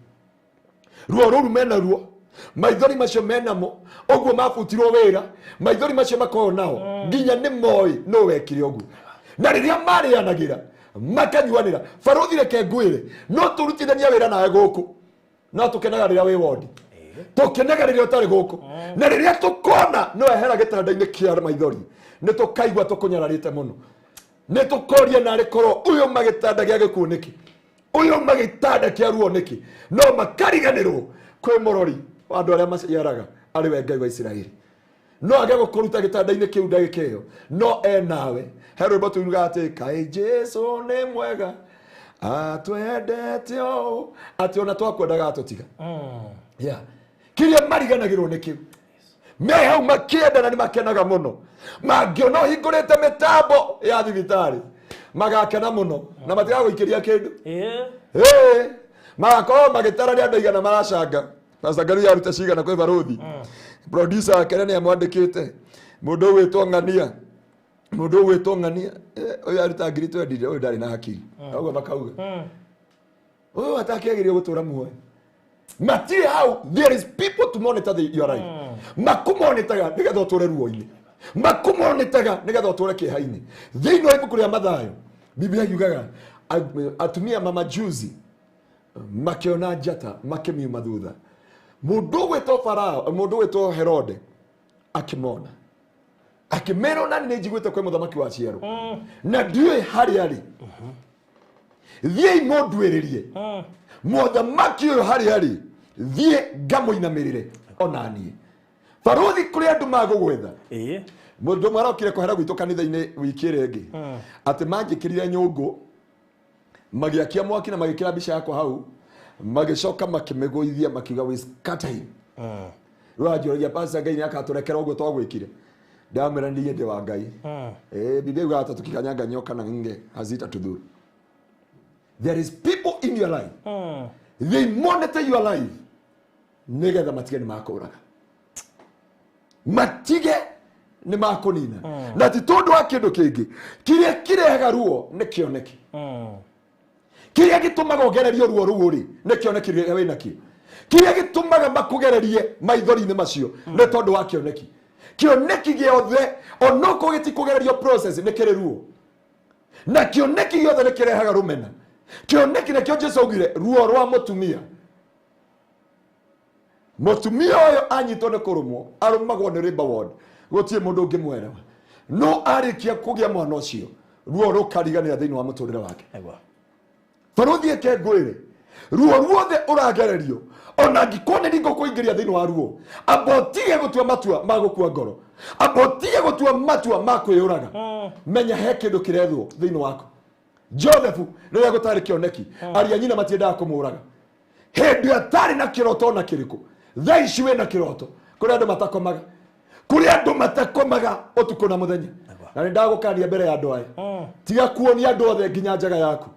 ruo ruru mena ruo maithori macio menamo oguo mabutirwo wira maithori macio makorwo nao nginya ni moi no wekire oguo na riria marianagira makanyuanira barothi reke ngwire no turutithania wira nawe guku no tukenaga riria wi wodi tukenaga riria utari guku na riria tukona no ehera gitanda-ini kia maithori ni tukaigua tukunyararite muno ni tukoria nari korwo uyu magitanda gia gikuo niki uyu magitanda kia ruo niki no makariganirwo kwi murori wa andu aria maciaraga ari we Ngai wa Isiraeli no age gukuruta gitanda-ini kiu ndagikeyo no nawe hero botu yuga ati kai Jesu ni mwega atwendete o ati ona twakwendaga atutiga yeah kiria mariganagirwo ni kiu me hau makienda na ni makenaga muno mangiona hingurite mitambo ya thibitari magakena muno na matiga guikiria kindu magakorwo magitarania andu igana maracanga Pastor Garu yaruta cigana kwi barothi producer akene ni amwandikite mundu witwo Ng'ania mundu witwo Ng'ania uyu aruta ngiri 20 uyu ndari na hakiri auga makauga uyu atakiagirio gutura muoyo mati how there is people to monitor your life makumonitaga nigetha uture ruo-ini makumonitaga nigetha uture kiha-ini thiini wa ibuku ria Mathayo Biblia yugaga atumia mama juzi makiona njata makimiuma thutha mundu witwo Farao mundu witwo Herode akimona akimero na ni njiguite kwe muthamaki wa ciero na ndiwe hari ari thie imondwiririe muthamaki uyu hari ari thie ngamuinamirire onanie barothi kuri andu magugwetha mundu marokire kuhera gwitu kanitha-ini wiki rengi ati manjikirire nyungu magiakia mwaki na magikira mbica yakwa hau magicoka makimiguithia makiuga we scatter him rwajoria Pastor Ngai akaturekera uguo twagwikire ndamera ndiye ndi wa Ngai Biblia yuga tukikanyanga nyoka na nge hazita tudhuru. There is people in your life they monitor your life nigetha matige ni makuraga matige ni makonina na ti tondu wa kindu kingi kiria kirehaga ruo ni kioneki kiria gitumaga ugererio ruo ruguri ni kioneki ria wina kio kiria gitumaga makugererie maithori-ini macio ni tondu wa kioneki kioneki giothe onoko gitikugererio process ni kiri ruo na kioneki giothe ni kirehaga rumena kioneki na kio Jesu augire ruo rwa mutumia oyo anyitwo ni kurumwo arumagwo ni riba ward gutie mundu ungi mwerewa no arikia kugia mwana ucio ruo rukariganira thiini wa muturire wake barothi eke ngwire ruo ruothe uragererio ona ngikone ningo kuingiria thiini wa ruo abotige gutua matua magukua ngoro abotige gutua matua makwiyuraga menya he kindu kirethwo thiini wako Joseph riria gutari kioneki aria nyina matiendaga kumuraga hindi atari na kiroto na kiriku thaici wina kiroto kuri andu matakomaga kuri andu matakomaga utuku na muthenya na ndagukania mbere ya andu aya tiga kuonia andu othe nginya njaga yaku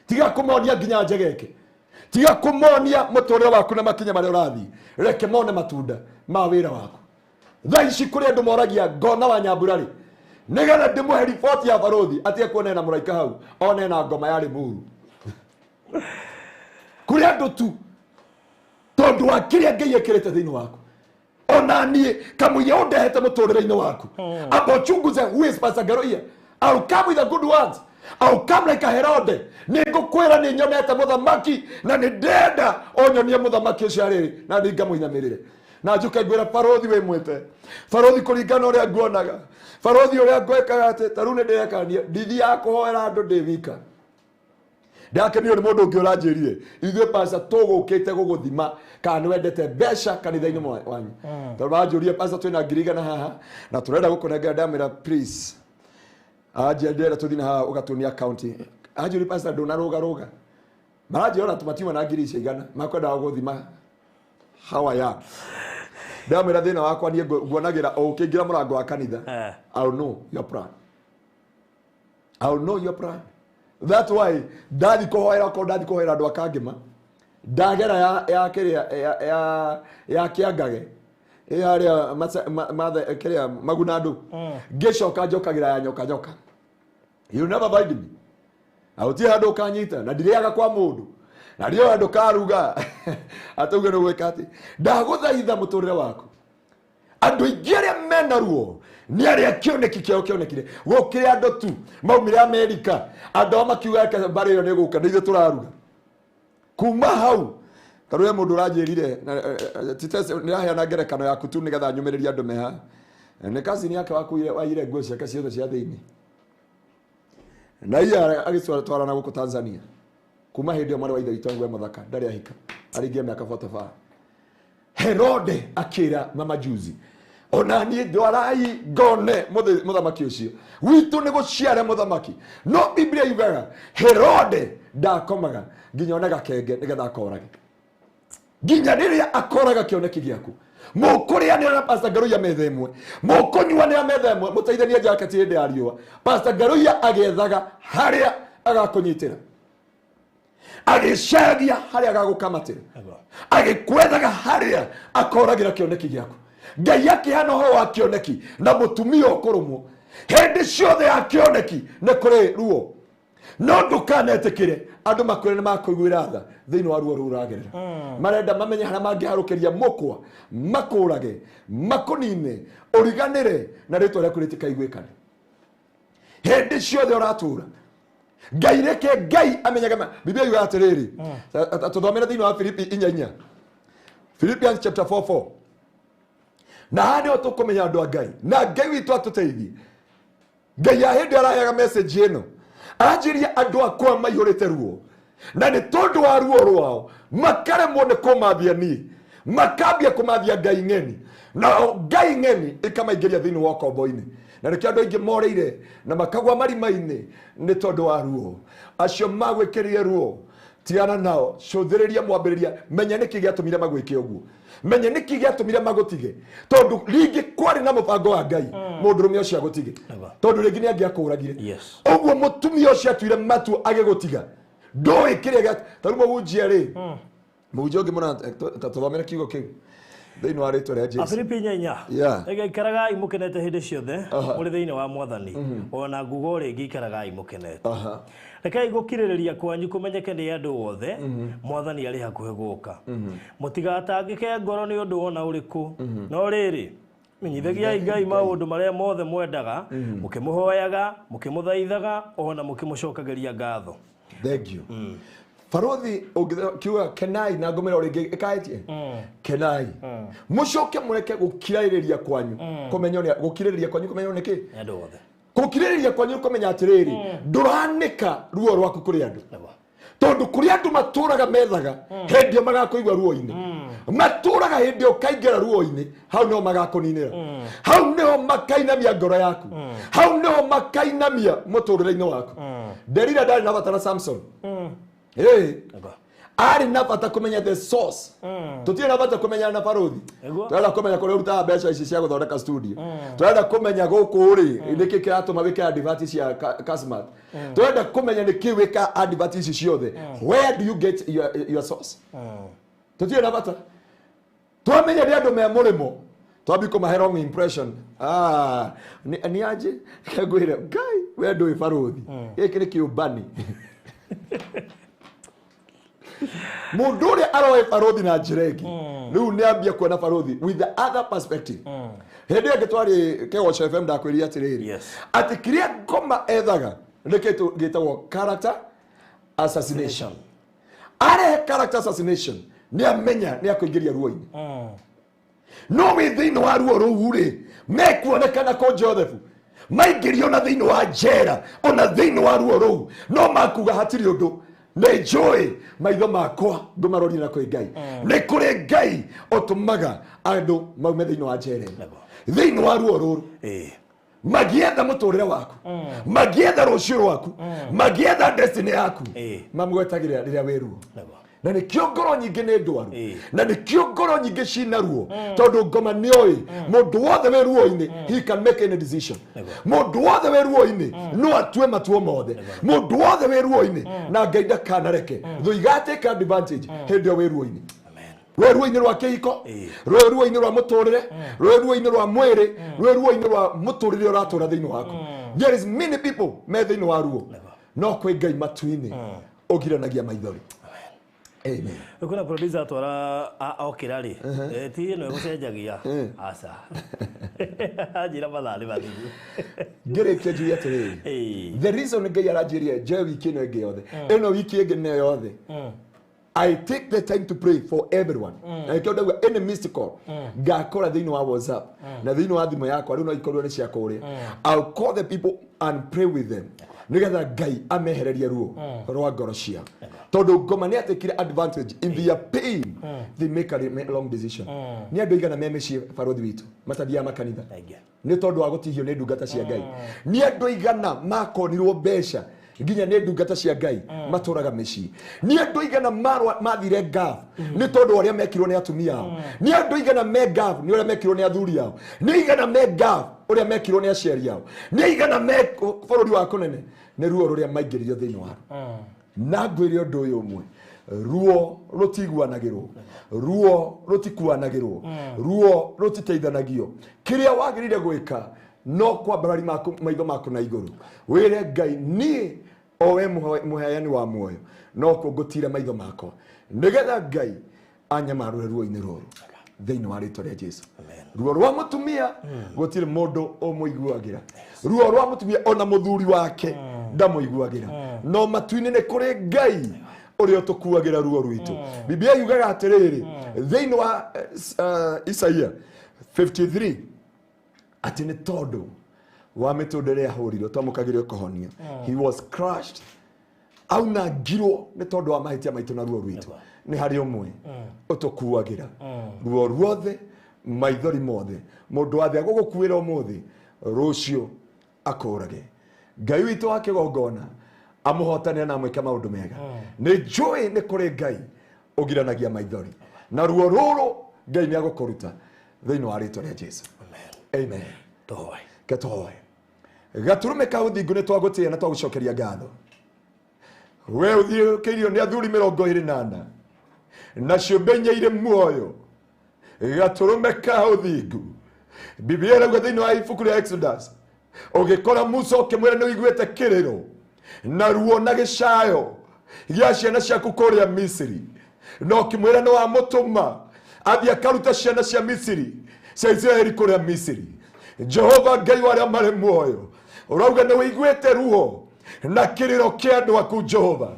tiga kumonia nginya njegeke tiga kumonia muturire waku na makinya maria urathi reke mone matunda ma wira waku thaici kuri andu moragia ngona wa Nyamburari nigetha ndimuhe report ya barothi atie kuona na muraika hau one na ngoma ya Limuru kuri andu tu tondu wa kiria Ngai ekirite thiini waku ona nie kamuye undehete muturire-ini waku abochunguze who is Pastor Garoia I'll come with the good words I'll come like a Herode ningukwira ni nyonete muthamaki na ni ndenda onyonie muthamaki ucio ariri na ningamuinamirire na njuke ngwira barothi we mwite barothi kuringana uria nguonaga barothi uria ngwekaga ati taru ni ndirekania ndithi ya kuhoera andu ndi wika ndakenio ni mundu ungi uranjirie ithuĩ pastor tugukite guguthima kana ni wendete mbeca kanitha-ini wanyu tondu wanjurie pastor twina ngiri igana haha na turenda gukunengera ndamwira please ndĩrenda tuthina haha ugatunia account anjurie pastor ndunarugaruga maranjiona tumatiuma na ngiri icio igana makwendaga guthima hawaya ndamwira thina wakwa nie nguonagira o ukiingira murango wa kanitha I'll know your plan I'll know your plan. That's why ndathi kuhoera andu akangima ndagera ya kiria ya kiangage aria mathe kiria magunandu ngicoka njokagira ya nyoka you never find me auti handu kanyita na ndiriaga kwa mundu na ndio andu karuga atauga no gweka ati ndaguthaitha muturire waku andu ingi aria mena ruo ni ari akioneki kionekire gukire ando tu maumire America ando makiuga ka bare yo ne guka ndithe turaruga kuma hau taruye mundu ranjirire titese niraheana ngerekano yaku tu nigetha nyumiriria andu meha ne kazini yake waire nguo ciake ciothe cia thiini na iya agitwarana guku Tanzania kuma hindi mwana wa ithe witũ ngwe muthaka ndari ahika aringie miaka 45 Herode akira mama juzi ona ni ndwarai ngone muthamaki ucio witu ni guciara muthamaki no Biblia yugaga Herode ndakomaga nginya ona gakenge nigetha akorage nginya riria akoraga kioneki giaku mukuria na Pastor Garuya metha imwe mukunyuanira metha imwe muteithania jaketi hindi ya riua Pastor Garuya agethaga haria agakunyitira agicagia haria agagukamatira agikwethaga haria akoragira kioneki giaku Ngai akihana ho wa kioneki na mutumia okorumwo hindi ciothe ya kioneki ne kuri ruo no ndukanetikire andu makwire ni makuiguira tha thiini wa ruo ruragerera marenda mamenye hana mangiharukiria mukwa makurage makunine uriganire na ritwa riaku ritikaiguikane hindi ciothe uratura Ngai reke Ngai amenyaga Biblia yuga atiriri tuthomera thiini wa Filipi 4:4 Philippians chapter 4:4 na hadi otukumenya andu a Ngai na Ngai witu atuteithie Ngai ya hindi arayaga message ino ajiria andu akwa maihurite ruo na ni tondu wa ruo rwao makaremwo ni kumambia ni makambia kumambia Ngai ng'eni na Ngai ng'eni ikamaingiria thiini wa kombo-ini na nikio andu aingi moreire na makagwa marima-ini ni tondu wa ruo acio magwikirie ruo tiana nao cuthiriria mwambiriria menya niki giatumire magwike uguo menya niki giatumire magutige tondu ringi kwari na mubango wa Ngai mundurume ucio agutige tondu ringi ni angiakuragire uguo mutumia ucio atuire matu agigutiga ndoi kiria taru mugujia ri mugujia ungi muna tuthomera kiugo kiu thiini wa ritwa ria Jesu Filipi 4 igaikaragai mukenete hindi ciothe uri thiini wa Mwathani ona ngugo ringi ikaragai mukenete rekai gukiririria kwanyu kumenyeke ni andu othe Mwathani ari hakuhe guka mutigatangike ngoro ni undu wona uriku no riri menyithagiai Ngai maundu maria mothe mwendaga mukimuhoyaga mukimuthaithaga ona mukimucokageria ngatho. Thank you. Farothi ukiuga kenai na ngomera uri ikaetie kenai mucoke mureke gukiririria kwanyu kumenya gukiririria kwanyu kumenya niki andu othe gukiririria kwanyu kumenya atiriri nduranika ruo rwaku kuri andu tondu kuri andu maturaga methaga hindi magakuigwa ruo-ini maturaga hindi ukaingira ruo-ini hau no magakuninira hau no makainamia ngoro yaku hau no makainamia muturire-ini waku Delila ndari na batara Samson ari na bata kumenya the source tutire na bata kumenya na Farothi twala kumenya kore uruta mbeca ici cia guthondeka studio twala kumenya guku ri niki kiratuma wika advertise ya Kasmat twala kumenya niki wika advertise ciothe where do you get your source tutire na bata twamenya ri andu me murimo twabi kuma wrong impression ni aje kagwira Ngai we do Farothi iki ni kiubani Muduri aroe Farothi na Jiregi riu ni ambia kuona Farothi with the other perspective hindi agitwari Kego FM ndakwiria atiriri ati kiria ngoma ethaga niketu gitagwo character assassination are character assassination ni amenya ni akuingiria ruo-ini no we thiini wa ruo ruu ri mekuonekana ko Joseph maingirio na thiini wa njera ona thiini wa ruo ruu no makuga hatiri undu ne joy maitho makwa ndumarori na kwi Ngai ne kuri Ngai otumaga andu maume thiini wa njera thiini wa ruo ruru magietha muturire waku magietha rucio rwaku magietha destiny yaku mamugwetagira riria wiruo na ni kio ngoro nyingi ni ndwaru na ni kio ngoro nyingi cina ruo tondu ngoma ni oi mundu wothe we ruo-ini he can make any decision mundu wothe we ruo-ini no atue matuo mothe mundu wothe we ruo-ini na Ngai ndakanareke thuigateka advantage hindi o we ruo-ini rwe ruo-ini rwa kihiko rwe ruo-ini rwa muturire rwe ruo-ini rwa mwiri rwe ruo-ini rwa muturire uratura thiini waku there is many people me thiini wa ruo no kwi Ngai matu-ini ogiranagia maithori Amen. Kuna producer twara okirari ti no gucenjagia asa ajira madali bathigu ngere keju yatire the reason ngai arajiria je wiki no ngai yothe eno wiki ege ne yothe I take the time to pray for everyone. Na ikiwa any mystical gakora thini wa WhatsApp na thini wa thimo yakwa riu no ikorwo ni cia kuri. I'll call the people and pray with them. Nigetha ngai amehereria ruo rwa ngoro cia. Tondu ngoma ni atekire advantage in their pain they make a long decision. Ni andu igana memeshie barothi witu matathia makanitha. Ni tondu wa gutihio ni ndungata cia ngai. Ni andu igana makonirwo mbeca nginya ne ndungata cia ngai maturaga meci ni andu igana marwa mathire gaf ni tondu aria mekirwo ni atumia ao ni andu igana me gaf ni aria mekirwo ni athuri ao ni igana me gaf uria mekirwo ni aciari ao ni igana me bururi wa kunene ni ruo ruria maingiririo thiini wa na ngwire undu uyu umwe ruo rutiguanagirwo ruo rutikuanagirwo ruo rutiteithanagio kiria wagirire gwika no kwa barari maitho maku na iguru wire ngai ni owe muheani wa muoyo no kungutira maitho makwa nigetha ngai anyamarure ruo-ini ruru thiini wa ritwa ria Jesu ruo rwa mutumia gutire mundu umuiguagira ruo rwa mutumia ona muthuri wake ndamuiguagira no matu-ini ni kuri ngai uria tukuagira ruo rwitu Biblia yugaga atiriri thiini wa Isaia 53 ati ni tondu wa mitundire ahurirwo twamukagirio kuhonia he was crushed au na ngiro ni tondu wa mahitia maitu na ruo rwitu ni hari umwe utukuagira ruo ruothe maithori mothe mundu wathe agugukuira umuthi rucio akurage ngai witu wa kigongona amuhotania na amwike maundu mega ni njui ni kuri ngai ugiranagia maithori na ruo ruru ngai ni agukuruta thiini wa ritwa ria Jesu. Amen. Toy. Gatoy. Gaturume ka uthingu ni twagutia na twagucokeria ngatho. We uthiukirio ni athuri 28 na ciumbenyeire muoyo. Gaturume ka uthingu. Biblia irauga thiini wa ibuku ria Exodus ugikora Musa ukimwira ni wiguite kiriro na ruo na gicayo gia ciana ciaku kuria Misiri no ukimwira ni wa mutuma athie akaruta ciana cia Misiri cia Israeli kuria Misiri. Jehova ngai waria mari muoyo urauga ni wiguite ruo na kiriro kia andu aku Jehova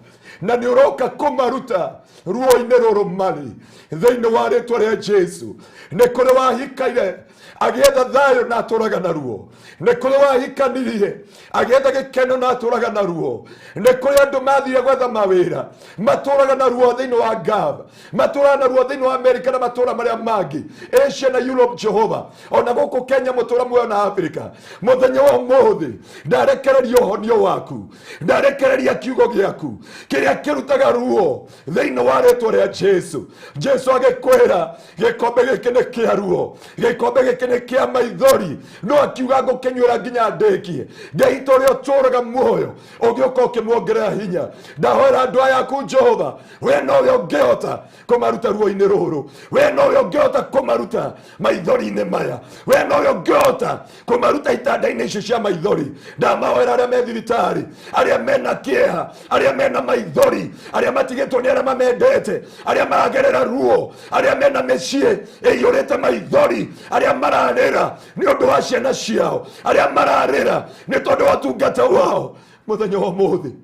na ni uroka kumaruta ruo-ini ruru mari thiini wa ritwa ria Jesu. Ni kuri wahikaire agietha thayo na aturaga na ruo ni kuri wahikanirie agietha gikeno na aturaga na ruo ni kuri andu mathire gwetha mawira maturaga na ruo thiini wa Gab maturaga na ruo thiini wa Amerika na matura maria mangi Asia na Europe. Jehova ona guku Kenya mutura muoyo na Africa muthenya wa umuthi ndarekereria uhonio waku ndarekereria kiugo giaku kiria kirutaga ruo thiini wa ritwa ria Jesu. Jesu agikwira gikombe giki ni kia ruo gikombe giki ni kia maithori no akiuga ngukinyura nginya ndekie ngai torio turaga muoyo ugioka ukimwongerera hinya ndahoera andu aya aku Jehova we no ungiota kumaruta ruo-ini ruru we no ungiota kumaruta maithori-ini maya we no ungiota kumaruta itanda-ini icio cia maithori ndamahoera aria me thibitari aria mena kieha aria mena maithori aria matigitwo ni aria mamendete aria maragerera ruo aria mena mecie iyurite maithori aria mararira ni undu wa ciana ciao aria mararira ni tondu wa tungata wao muthenya wa muthi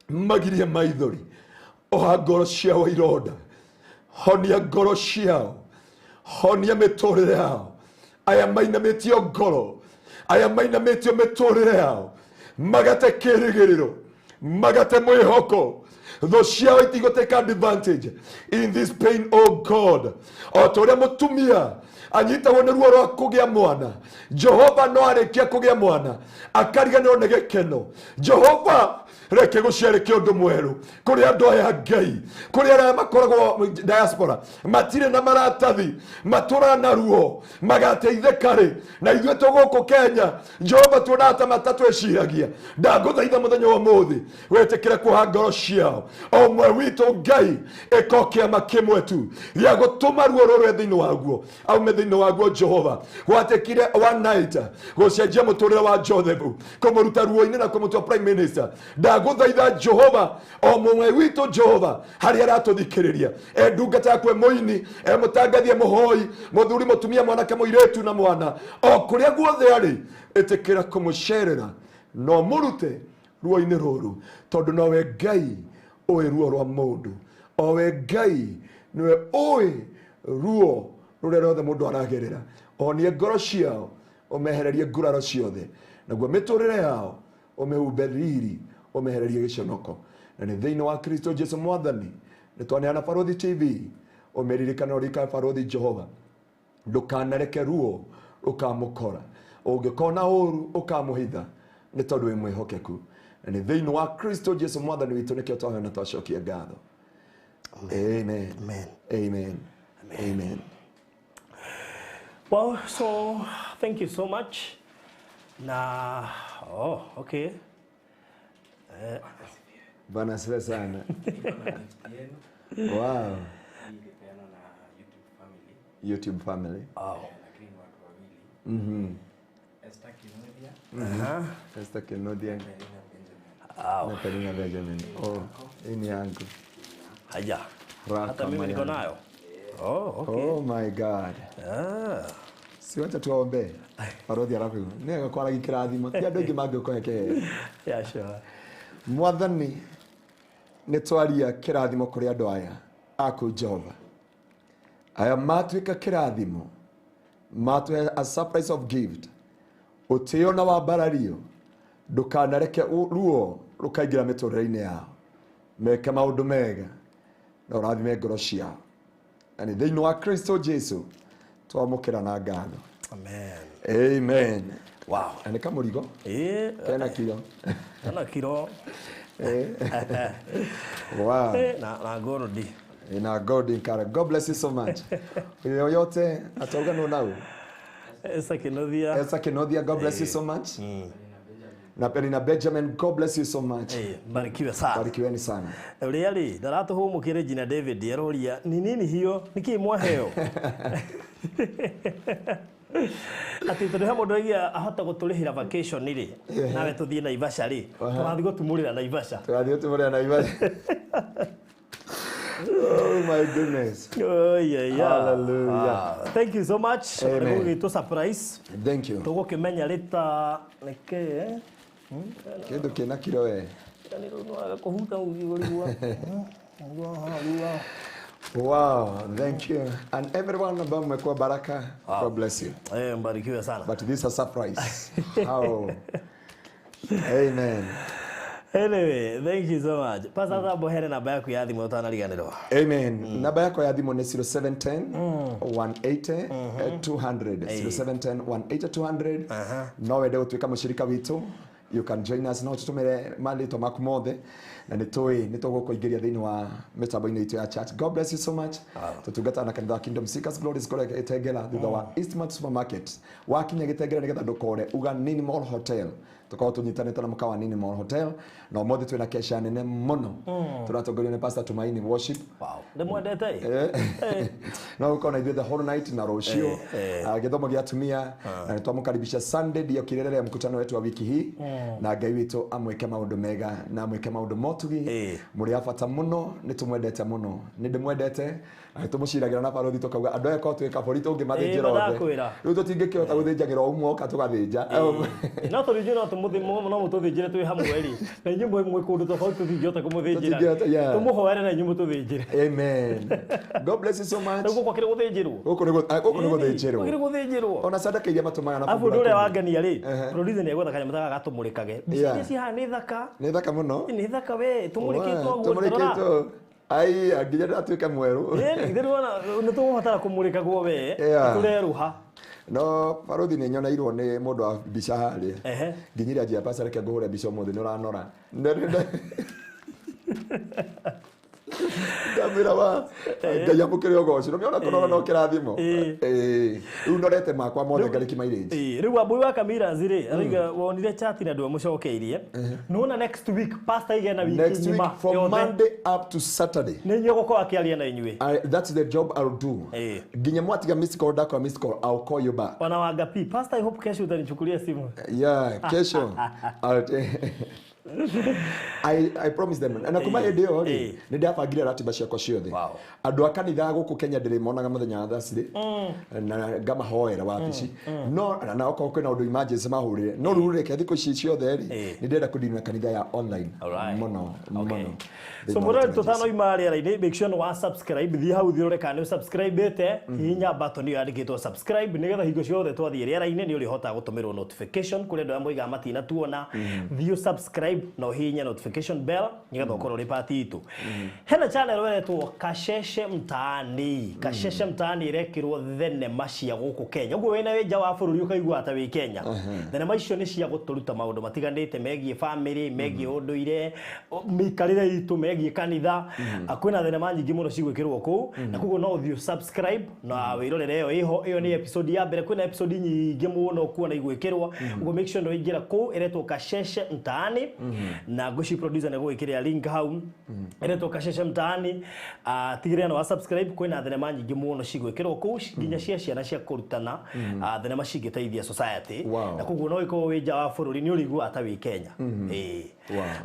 magirie maithori oha ngoro ciao ironda honia ngoro ciao honia miturire yao aya mainamitio ngoro aya mainamitio miturire yao magate kirigiriro magate mwihoko though ciao itigoteka advantage in this pain. Oh God, otoria mutumia anyitagwo ni ruo rwa kugia mwana Jehova no arikia kugia mwana akariganirwo ni gikeno Jehova reke guciarike undu mweru kuri andu aya ngai kuri aria makoragwo diaspora matire na maratathi matura na ruo magateithika ri na ithuĩ tuguku Kenya Jehova tuonata matatu eciragia ndaguthaitha muthenya wa muthi wetikire kuha ngoro ciao omwe witu ngai ikokia makimwe tu ya gutuma ruo ruru thiini waguo aume thĩinĩ waguo Jehova gwatekire one night gũcenjia mũtũrĩre wa Joseph kũmũruta ruo-inĩ na kũmũtua prime minister. Ndagũthaitha Jehova o mũmwe witũ Jehova harĩa aratũthikĩrĩria ndungata yaku mũini mũtangathie mũhoi mũthuri mũtumia mwanake mũirĩtu na mwana o kũrĩa guothe arĩ ĩtĩkĩra kũmũcerera no mũrute ruo-inĩ rũrũ tondũ nowe Ngai ũĩ ruo rwa mũndũ, owe Ngai niwe ũĩ ruo rũrĩa rwothe mũndũ aragerera. Onie ngoro ciao ũmehererie nguraro ciothe, naguo mĩtũrĩre yao ũmĩhumbe riri, ũmehererie gĩconoko. Na nĩ thĩinĩ wa Kristo Jesu Mwathani nĩtwaneana Barũthi TV ũmeririkana ũrika Barũthi Jehova, ndũkanareke ruo ũkamũkora, ũngĩkona ũru ũkamũhitha nĩ tondũ wĩ mwĩhokeku. Na nĩ thĩinĩ wa Kristo Jesu Mwathani witũ nĩkĩo twaheana twacokia ngatho. Amen. Amen. Amen. Amen. Well, so thank you so much. Okay. Bana sana. Wow. YouTube family. Oh. Esther Kinodia. Oh. Na Perina Benjamin. Oh, ini yangu. Haya. Hata mimi niko nayo. Oh, okay. Oh my God. Si wacha tuombe. Barũthi araku. Nĩ gũkwara gĩkĩrathimo. Ti andũ aingĩ mangĩũkũheke. Yeah, sure. Mwathani nĩ twaria kĩrathimo kũrĩ andũ aya aku Jehova. Aya matuĩka kĩrathimo. Matuhe a surprise of gift. Ũtĩo na wambarario. Ndũkanareke ruo rũkaingĩra mĩtũrĩre-inĩ yao. Meke maũndũ mega. Na ũrathime ngoro ciao. Na nĩ thĩinĩ wa Kristo Jesu twamũkĩra na ngatho. Amen. Amen. Wow. Nĩ kamũrigo? Kena kilo. Kana kilo. Wow. Na gordi. Na golden color. God bless you so much. Yoyote atoga no now. Esther Kinodia, God bless you so much. Na Perina Benjamin, God bless you so much. Barikiwe sana. Barikiweni sana. Really, ndaratuhumukire jina David yaroria ni nini hiyo niki mwaheo. Ati tũrĩha mũndũ aiya ahota gũtũrĩhĩra vacation rĩ nawe tũthiĩ Naivasha rĩ tũrathiĩ gũtumũrĩra Naivasha. Oh my goodness. Oh yeah. Hallelujah. Thank you so much. Amen. To surprise. Thank you. Tũgũkĩmenya rĩta nĩkĩ Kĩndũ kĩna kiro we. Ni rũnũaga kũhuta ũgĩrĩgua. Wow, thank you. And everyone above mmekuwa baraka. God bless you. Mbarikiwe sana. But this is a surprise. How? Amen. Anyway, thank you so much. Pastor Thabo, here namba yaku ya thimũ ũtanariganĩrwo. Amen. Namba yako ya thimũ nĩ 0710 180 200. 0710 180 200. No wende gũtuĩka mũcirika witũ. You can join us now tutumire malito maku mothe na nitũgũkũingĩria thĩinĩ wa mĩtambo-inĩ itũ ya chat. God bless you so much. Tutungata na kanitha Kingdom Seekers Glory School Gĩtengera thutha wa Eastmart Supermarket. Wakinya Gĩtengera nĩgetha ndũkore uga Nini Mall Hotel. Tukawa tunyitanĩte na mũkawa Nini Mall Hotel na ũmũthĩ twĩna kesha nene mũno. Tũratongorio nĩ Pastor Tumaini Worship. Wow. Ndĩmwendete. No ũkona ithuĩ the whole night na rũciũ gĩthomo gĩa atumia na nĩtwamũkaribisha Sunday ndio kilele ya mkutano wetu wa wiki hii na Ngai witũ amwĩke maũndũ mega na amwĩke maũndũ motugi mũrĩ abata mũno nĩtũmwendete mũno nĩndĩmwendete tũmũciragĩra na Barũthi tũkauga andũ aya ko twĩka bori tũngĩmathĩnjĩra othe rĩu tũtingĩkĩhota gũthĩnjagĩra ũmwe tũgathĩnja no tũrĩnjĩ no tũmũthĩmwo no mũtũthĩnjĩre twĩ hamwe rĩ na inyuĩ mwĩ kũndũ tofauti tũtingĩhota kũmũthĩnjĩra tũmũhoere na inyuĩ mũtũthĩnjĩre. Amen. God bless you so much. Gũkũ kwakĩrĩ gũthĩnjĩrwo gũkũ nĩ gũthĩnjĩrwo ona sadaka iria matũmaga na afu ndũrĩa wangania rĩ producer nĩ agwetha kanyamũ gatũmũrĩkage mbica ici haha nĩ thaka mũno nĩ thaka we tũmũrĩkĩtwo guo ai nginya ndatuĩka mwerũ ndĩrona nĩ tũgũbatara kũmũrĩkagwo we tũrerũha no Barũthi nĩ nyoneirwo nĩ mũndũ wa mbica harĩa nginyĩria njia pastor reke ngũhũre mbica ũmũthĩ nĩ ũranora Ngamira wa ngaya mukire ogocio no korora no kirathimo riu norete makwa mothe ngariki mileage riu abui wa Kamira zire ariga wonire chat na ndo mucokeirie nona next week pastor igena wiki nyima from Monday up to Saturday nenyo goko akiaria na inywe that's the job I'll do ginya mwatiga miss call dako miss call I'll call you back wana wangapi pastor I hope kesho utanichukulia simu kesho I promise them and akuma hede ori ni ndabangira ratiba ciakwa ciothe andu akanitha guku Kenya ndĩrĩmonaga mũthenya wa Thursday na ngamahoera wabici no na okorwo kwĩna ũndũ emergency mahũrĩre no rĩu reke thikũ ici ciothe rĩ nĩ ndĩrenda kũndina kanitha ya online mũno so mũrori tũtano imari ara-inĩ make sure wa subscribe thiĩ hau thiĩ ũreka nĩ subscribe-ĩte hihinya button ĩyo yandĩkĩtwo subscribe nĩgetha hingo ciothe twathiĩ rĩera-inĩ nĩ ũrĩhotaga gũtũmĩrwo notification kũrĩ andũ arĩa moigaga matinatuona thiĩ subscribe na uhihinya notification bell nĩgetha ũkorwo ũrĩ part itũ hena channel wetwo Kasheshe Mtaani Kasheshe Mtaani ĩrekĩrwo thenema cia gũkũ Kenya ũguo wĩna wĩ nja wa bũrũri ũkaigua ta wĩ Kenya thenema icio nĩ cia gũtũruta maũndũ matiganĩte megiĩ family megiĩ ũndũire mĩikarĩre itũ megiĩ kanitha kwĩna thenema nyingĩ mũno cigwĩkĩrwo kũu na koguo no ũthiĩ subscribe na wĩrorere ĩyo nĩ episode ya mbere kwĩna episode nyingĩ mũno kuona igwĩkĩrwo ũguo make sure nĩ waingĩra kũu ĩretwo Kasheshe Mtaani na Goshi producer nĩguo ĩkĩrĩa link hau ĩretwo Kasheshe Mtaani tigĩrĩra no subscribe kwĩna thenema nyingĩ mũno cigwĩkĩrwo kũu nginya cia ciana cia kũrutana thenema cingĩteithia society na koguo no ĩkorwo wĩ nja wa bũrũri nĩ ũrĩiguaga ta wĩ Kenya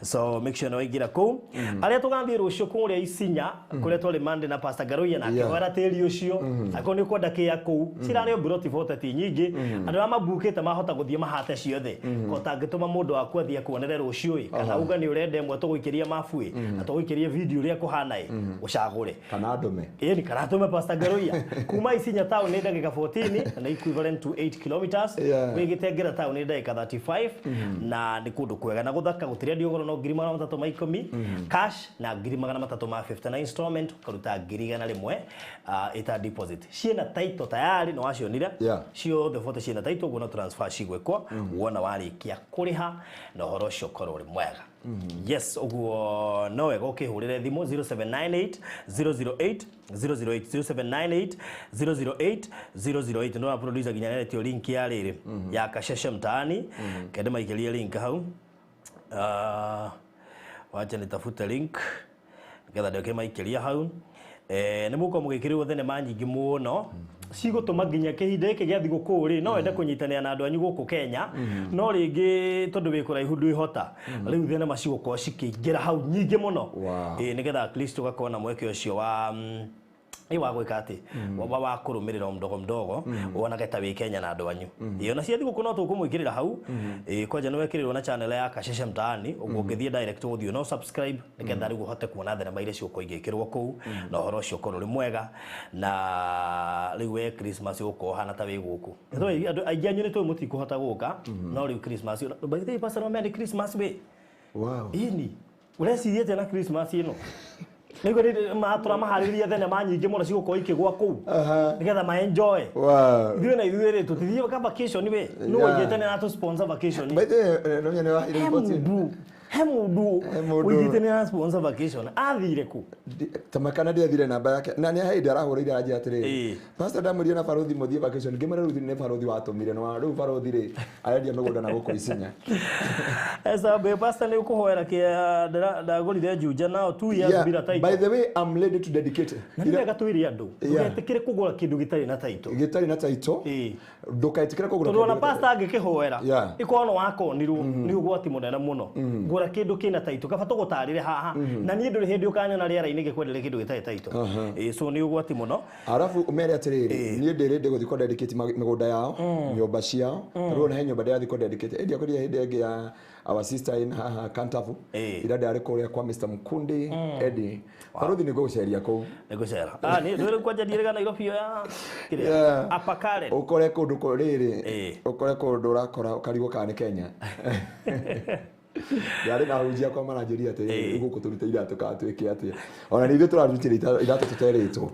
so make sure no waingĩra kũu arĩa tũgathiĩ rũciũ kũrĩa Isinya kũrĩa twarĩ Monday na Pastor Garoia na akĩhwera tĩri ũcio akorwo nĩ kwenda kĩa kũu cirarĩ mburoti boteti nyingĩ andũ arĩa mabukĩte mahota gũthiĩ mahate ciothe kotangĩtũma mũndũ waku athiĩ kuonere rũciũ kana uga nĩ ũrenda ĩmwe tũgũikĩria mabuĩ na tũgũikĩrie video ũrĩa kũhana ũcagũre kana ndũme ni kana tũme Pastor Garoia kuma Isinya town nĩ ndagĩka 14 na equivalent to 8 kilometers wĩgĩtengera town nĩ ndagĩka 35 na nĩ kũndũ kwega na gũthaka gũtirĩ ndio goro no 310 cash na 359 installment karuta 100 ita deposit ciena title tayari no wacionire cio the photo ciena title gũna transfer cigwĩkwo wona warĩkia kũrĩha na horo cio korwo rĩ mwega yes uguo no wega ukihurire thimo 0798 008 008 0798 008 no producer ginyana tio link ya rĩrĩ ya Kasheshe Mtaani kende maikelia link hau wacha nitafute link ngetha ndio maikelia hau nĩ mũko mũgĩkĩrĩrwo thenema nyingĩ mũno cigũtũma nginya kĩhinda gĩkĩ gĩa thigũkũ rĩ no wende kũnyitanĩra na andũ anyu gũkũ Kenya no rĩngĩ tondũ wĩ kũraihu ndwĩhota rĩu thenema cigũkorwo cikĩingĩra hau nyingĩ mũno nĩgetha at least ũgakorwo na mweke ũcio wa wa gwĩka atĩ wa kũrũmĩrĩra mdogo wonage ta wĩ Kenya na andũ anyu iyo na cia thigũkũ no tũkũmwĩkĩrĩra hau kwanja nĩ wekĩrĩrwo na channel ya Kasheshe Mtaani ũguo ũngĩthiĩ direct ũgũthiĩ no subscribe nĩgetha rĩu ũhote kuona thenema iria ciũkwo igĩkĩrwo kũu na ũhoro ũcio ũkorwo ũrĩ mwega na rĩu we Christmas ũkorwo hana ta wĩ gũkũ andũ aingĩ anyu nĩ tũĩ mũtikũhota gũka no rĩu Christmas by the way pastor no mende Christmas we ini ũreciria atĩa na Christmas ĩno nĩguo matura maharĩrĩria thenema nyingĩ mũno cigũkorwo ikĩgwa kũu nĩgetha ma enjoy ithuĩ na ithuĩ rĩ tũtithiĩ ka vacation we no ũigĩte na tu sponsor vacation by the no nyene wa report he mũndũ ũigĩte na sponsor vacation athire ku tamakana ndiathire namba yake na nĩ hĩndĩ arahũrĩire anja atĩrĩ pastor ndamũria na barothi mũthiĩ vacation ngĩmera rĩu nĩ barothi watũmire no rĩu barothi rĩ arendia mĩgũnda na gũkũ Isinya esa be pastor nĩ ũkũhoera kĩa ndagũrire Juja nao 2 years bila title by the way I'm ready to dedicate nĩ wega twĩre andũ ndũgetĩkĩre kũgũra kĩndũ gĩtarĩ na title ndũkaĩtĩkĩre kũgũra tondũ na pastor angĩkĩhoera ĩkorwo wakonirwo nĩ ũgwati mũnene mũno gũra kĩndũ kĩna title kaba tũgũtarĩre haha na niĩ ndũrĩ hĩndĩ ũkanyona rĩera-inĩ gĩkwendere kĩndũ gĩtarĩ title so nĩ ũgwati mũno arabu ũmere atĩrĩrĩ niĩ ndĩrĩndĩ gũthiĩ kũ dedicate mĩgũnda yao nyũmba ciao rĩu na he nyũmba ndĩrathiĩ kũ dedicate ĩndĩ akorire hĩndĩ ĩngĩ ya our sister in Kantafu ira ndari kũrĩa kwa Mr Mkundi Eddie barothi nĩ gũceria kũu nĩ gũcera nĩ ndũrĩ kwanja ndiĩrĩga Nairobi ya kĩrĩa apakare ũkore kũndũ kũrĩrĩ ũkore kũndũ ũrakora ũkarigwo kana nĩ Kenya Yari na hujia kwa manageria ate guko turuta iratu ka twike ate ona nithu turarutira iratu tuteretwo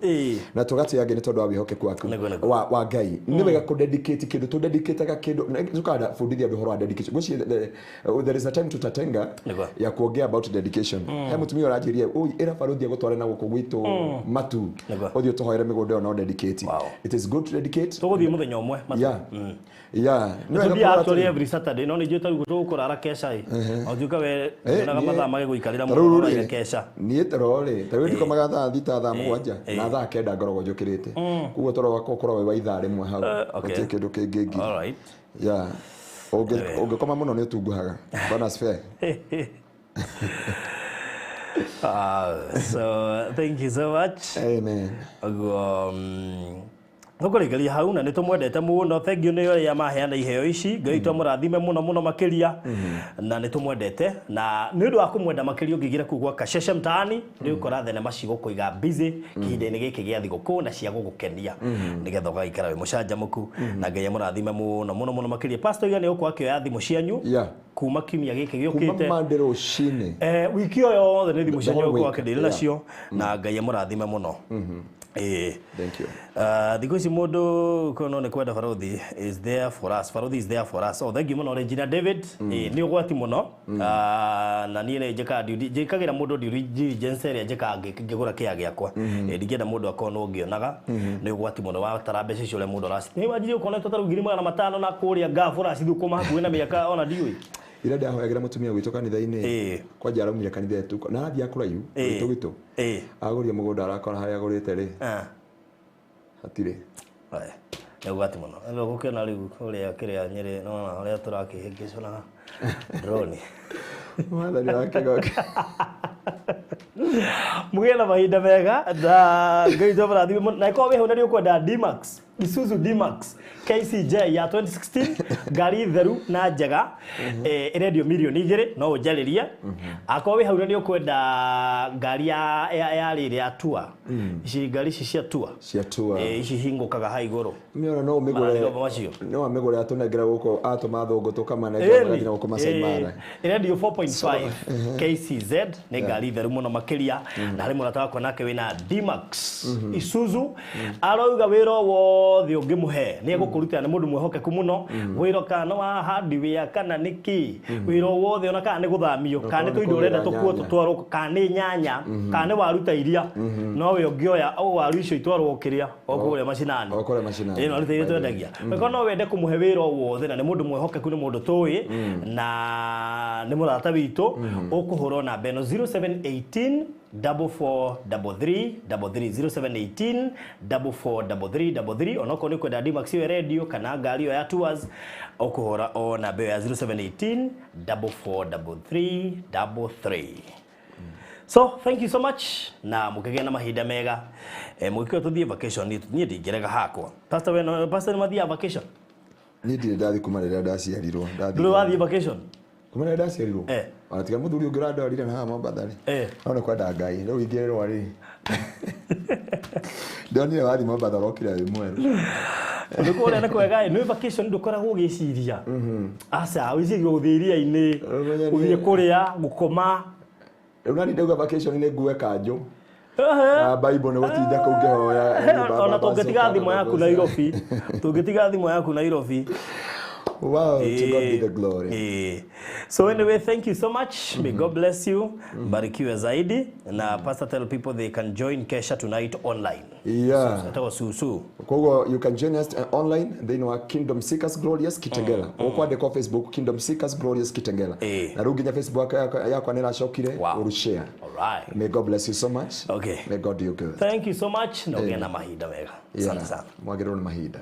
na tugati yage ni tondu wa wihokeku waku wa Ngai ni wega ku dedicate kindu tu dedicate ga kindu tukada fundithia andu horo wa dedication gwici there is a time tutatenga ya kuongea about dedication he mutumia urajiria ira baruthi gutwara na guko gwitu matu othio tuhoere migunda ona dedicate it is good to dedicate tuguthie muthenya umwe matu no ndio actually every Saturday no ni jeta gutu kurara kesha ojuka we na mathaa mage guikarira muno na kesha ni terore tawe ndiko magatha thita tha mugwanja na tha kenda ngorogo njukirite kugo toro wako koro we waitha rimwe hau ati kindu kingi all right ungekoma muno ni utunguhaga bonus fair. So thank you so much. Amen. Nokurigaria hau na nitumwendete muno thengio ni ya maheana iheo ici Ngai tumurathime muno makiria na nitumwendete na ni ndu wa kumwenda makiria ungigira kugwa kasheshe mtaani ni ukora thenema cigukuiga busy kihinda-ini giki gia thiguku na cia gugukenia nigetha ugaikara wi mucanjamuku na Ngai amurathime muno makiria. Pastor Iga ni ukwa kioya thimu cianyu kuma kimia giki giukite kuma mandiro cine wiki yo yothe ni thimu cianyu ukwa kidire nacio na Ngai amurathime muno. Thank you. Thikũ ici mũndũ kono nĩ kwenda Barothi is there for us. Barothi is there for us. Thank you mũno Regina David. Nĩ ũgwati mũno. Na niĩ nĩ njĩkagĩra mũndũ diligence ĩrĩa njĩkaga ngĩgũra kĩya gĩakwa. Ndingĩenda mũndũ akorwo ũngĩonaga. Nĩ ũgwati mũno watara mbeca icio ũrĩa mũndũ aracitĩ. Nĩ wanjire ũkona tũtarũ 500 na kũrĩa ngabu ũracithũkũma hakuhĩ na mĩaka ona ndiũĩ. Ira ndahoyagira mutumia gwitu kanitha-ini kwa jara umire kanitha yetu na athia kurayu gitu aguria mugunda arakora haria agurite ri hatire ni ugati muno ndo gukena riu kuria kiria Nyeri no haria turakihingicana drone mwathani wake goke mugena mahinda mega da Ngai tũmũrathime mũno na iko wehuna ni ukwenda D-Max Isuzu D-Max KCJ ya 2016 ngari theru na njega radio milioni 2 no ũnjarĩrie akwa wĩ hauna ni ukwenda ngari ya rĩrĩ ya tour ici ngari ici cia tour ici hingukaga ha igũrũ miona no migure atunengera guko atuma thungu tukama nengera guko Masai Mara radio 4.5 KCZ ni ngari theru muno makiria na harĩ mũrata wakwa nake wĩna D-Max Isuzu arauga wĩra wothe ũngĩmũhe nĩ egũkũrutĩra nĩ mũndũ mwĩhokeku mũno wĩra kana wa hardware kana nĩkĩ wĩra wothe ona kana nĩ gũthamio kana nĩ tũindo ũrenda tũkuo tũtwarwo kana nĩ nyanya kana nĩ waruta iria no we ũngĩoya waru icio itwarwo kĩrĩa okũrĩa macinani ĩno ruta iria twendagia wĩko no wende kũmũhe wĩra wothe na nĩ mũndũ mwĩhokeku nĩ mũndũ tũĩ na nĩ mũrata witũ ũkũhũrwo namba ĩno 0718 4433 0718 4433 onako ni kwenda D-Max yo radio kana ngari yo ya tours okuhora o namba ya 0718 4433. So thank you so much na mukigena mahinda mega mukikio tuthie vacation ni ndingirega hakwa pastor we pastor mathia vacation ni ndire ndathi kuma rĩrĩa ndaciarirwo ndathi wathie vacation kuma rĩrĩa ndaciarirwo atiga muthuri ungi ũrandwarire na Mombasa ri no nĩ kwenda Ngai rĩu ingĩrĩrwo ri ndonire wathi Mombasa rokire wĩ mweru ndukore na kwega nĩ vacation ndukoragwo gĩciria aca wĩciria gũthĩria-inĩ gũthiĩ kũrĩa gũkoma rĩu nani ndauga vacation nĩ ngue kanjũ Bible nĩ gũtinda kũu ngĩhoya ona tũngĩtiga thimũ yaku Nairobi Wow, to God be the glory. So anyway, thank you so much. May God bless you. Barikiwe zaidi. Na pastor tell people they can join Kesha tonight online. So you can join us online. They know Kingdom Seekers Glorious Kitengela. Okwande kwa Facebook Kingdom Seekers Glorious Kitengela. Na ruginya Facebook yako nera shokire urushare. All right. May God bless you so much. Okay. May God do you good. Thank you so much. Na ugena mahida wega. Asante sana. Mwagero na mahida.